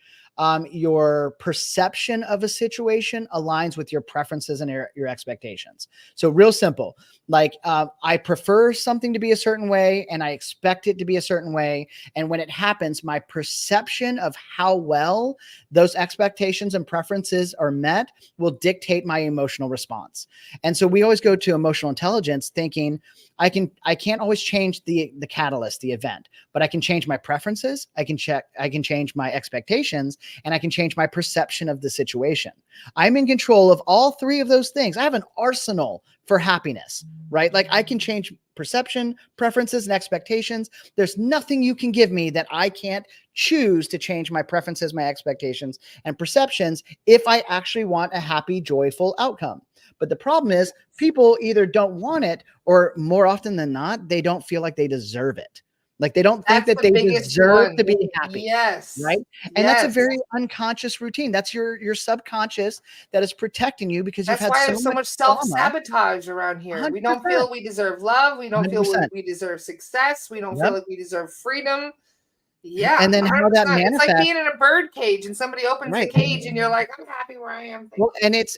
your perception of a situation aligns with your preferences and your expectations. So real simple, like I prefer something to be a certain way and I expect it to be a certain way. And when it happens, my perception of how well those expectations and preferences are met will dictate my emotional response. And so we always go to emotional intelligence thinking, I can't always change the catalyst, the event, but I can change my preferences. I can change my expectations, and I can change my perception of the situation. I'm in control of all three of those things. I have an arsenal for happiness, right? Like, I can change perception, preferences, and expectations. There's nothing you can give me that I can't choose to change my preferences, my expectations, and perceptions if I actually want a happy, joyful outcome. But the problem is, people either don't want it, or more often than not, they don't feel like they deserve it. Like they don't think That's that the they biggest deserve one. to be happy. Yes. Right. And that's a Yes. very unconscious routine. That's your subconscious that is protecting you because you've That's had why so there's so much much trauma. self-sabotage around here. We don't 100%. feel we deserve love. We don't feel 100%. we deserve success. We don't Yep. feel like we deserve freedom. Yeah. And then how that 100%. It's like manifests. being in a bird cage and somebody opens the Right. cage and you're like, I'm happy where I am. Thank Well, you. and it's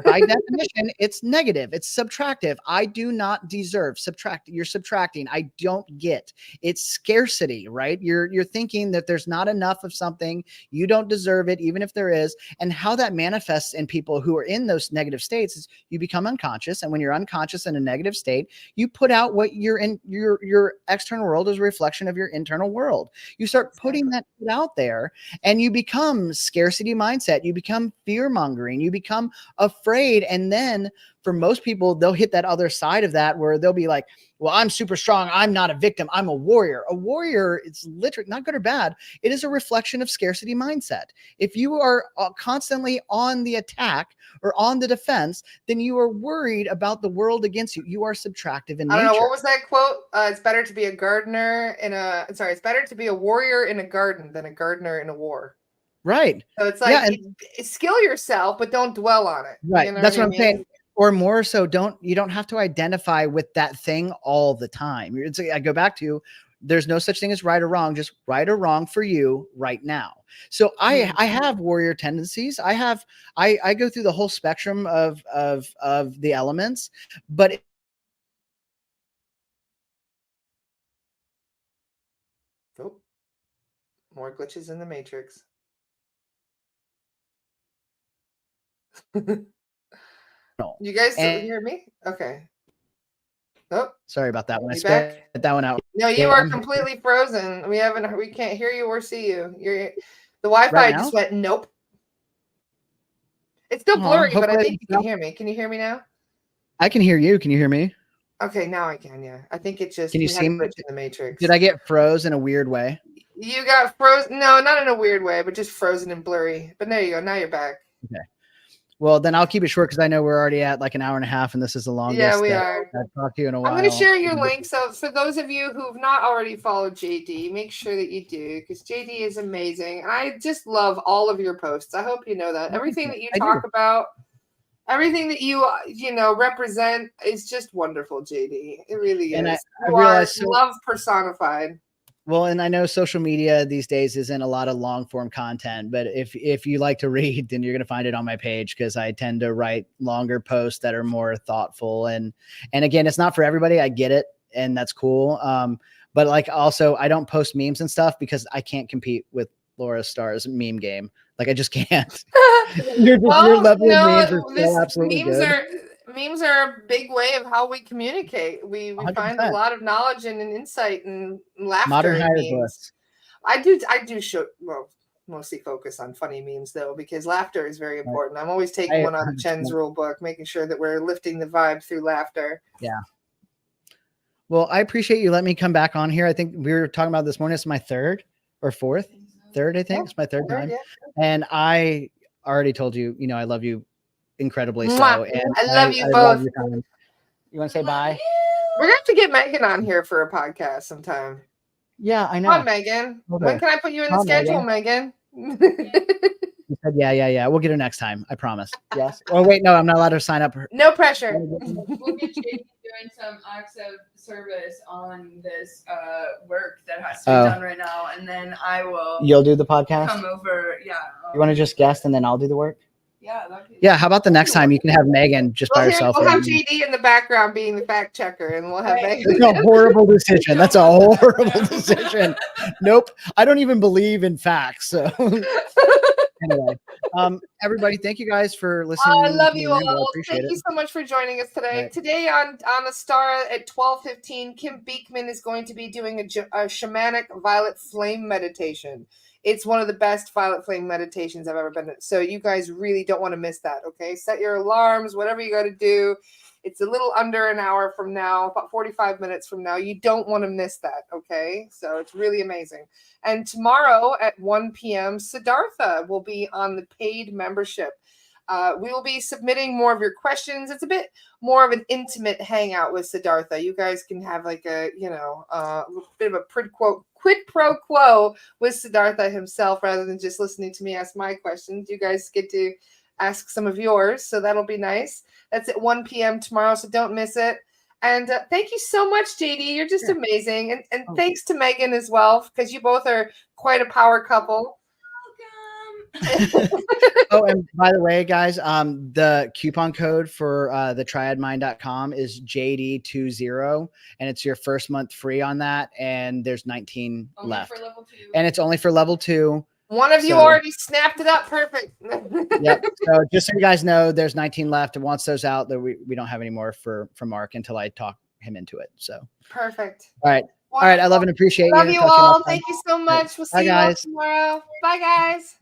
by definition, it's negative. It's subtractive. I do not deserve. Subtract. You're subtracting. I don't get. It's scarcity, right? You're thinking that there's not enough of something. You don't deserve it, even if there is. And how that manifests in people who are in those negative states is you become unconscious. And when you're unconscious in a negative state, you put out what you're in your external world is a reflection of your internal world. You start putting that out there and you become scarcity mindset. You become fear mongering. You become afraid. And then for most people, they'll hit that other side of that where they'll be like, well, I'm super strong. I'm not a victim. I'm a warrior. A warrior, it's literally not good or bad. It is a reflection of scarcity mindset. If you are constantly on the attack or on the defense, then you are worried about the world against you. You are subtractive in nature. I don't know. What was that quote? It's better to be a gardener it's better to be a warrior in a garden than a gardener in a war. Right. So it's like skill yourself, but don't dwell on it. Right. You know That's what I I'm mean? saying. Or more so, you don't have to identify with that thing all the time. I go back to, there's no such thing as right or wrong, just right or wrong for you right now. So I have warrior tendencies. I go through the whole spectrum of the elements, but more glitches in the matrix. You guys hear me? Okay. Oh, sorry about that one. I back? spit that one out. No, you are completely frozen. We can't hear you or see you. The Wi-Fi just went nope. It's still blurry, but I think you can hear me. Can you hear me now? I can hear you. Can you hear me? Okay, now I can. Yeah, I think it just. Can you see me? In the matrix? Did I get froze in a weird way? You got frozen. No, not in a weird way, but just frozen and blurry. But there you go. Now you're back. Okay. Well, then I'll keep it short because I know we're already at like an hour and a half, and this is the longest. Yeah, we are. I've talked to you in a while. I'm going to share your link. So for those of you who've not already followed JD, make sure that you do, because JD is amazing. And I just love all of your posts. I hope you know that. Everything that you talk about, everything that you represent is just wonderful, JD. It really is. And I you are love personified. Well, and I know social media these days isn't a lot of long form content, but if you like to read, then you're going to find it on my page because I tend to write longer posts that are more thoughtful. And again, it's not for everybody. I get it. And that's cool. But like also I don't post memes and stuff because I can't compete with Laura Starr's meme game. Like I just can't. your level of memes are still absolutely good. Memes are a big way of how we communicate. We 100%. find a lot of knowledge and insight and laughter. Modern hieroglyphs. I do mostly focus on funny memes though, because laughter is very important. I'm always taking one out of Chen's rule book, making sure that we're lifting the vibe through laughter. Yeah. Well, I appreciate you letting me come back on here. I think we were talking about this morning. It's my third, I think. It's my third time. Yeah. And I already told you, I love you incredibly so. And I love you both. You want to say bye? We're going to have to get Megan on here for a podcast sometime. Yeah, I know. Come on, Megan. When can I put you in the schedule, Megan? You said, yeah. We'll get her next time. I promise. Yes. Oh, wait, no, I'm not allowed to sign up. No pressure. We'll get JD doing some acts of service on this work that has to be done right now, and then I will. You'll do the podcast? Come over, yeah. You want to just guest and then I'll do the work? Yeah, how about the next time you can have Megan just by herself? We'll have JD in the background being the fact checker, and we'll have Megan. That's a horrible decision. That's a horrible decision. Nope. I don't even believe in facts. So anyway, everybody, thank you guys for listening. I love you all. Thank you so much for joining us today. Right. Today on a star at 12:15, Kim Beekman is going to be doing a shamanic violet flame meditation. It's one of the best violet flame meditations I've ever been to. So you guys really don't want to miss that, okay? Set your alarms, whatever you got to do. It's a little under an hour from now, about 45 minutes from now. You don't want to miss that, okay? So it's really amazing. And tomorrow at 1 p.m., Siddhartha will be on the paid membership. We will be submitting more of your questions. It's a bit more of an intimate hangout with Siddhartha. You guys can have like a, a little bit of a quid pro quo with Siddhartha himself rather than just listening to me ask my questions. You guys get to ask some of yours, so that'll be nice. That's at 1 p.m. tomorrow, so don't miss it. And thank you so much, JD. You're just amazing. And thanks to Megan as well, because you both are quite a power couple. Oh, and by the way, guys, the coupon code for the triadmind.com is JD20, and it's your first month free on that. And there's 19 only left. For level 2. And it's only for level 2. One of you already snapped it up. Perfect. Yep. So just so you guys know, there's 19 left. And once those out, we don't have any more for Mark until I talk him into it. So perfect. All right. Wonderful. All right. I love and appreciate you. Love you all. Thank you so much. We'll see you all tomorrow. Bye, guys.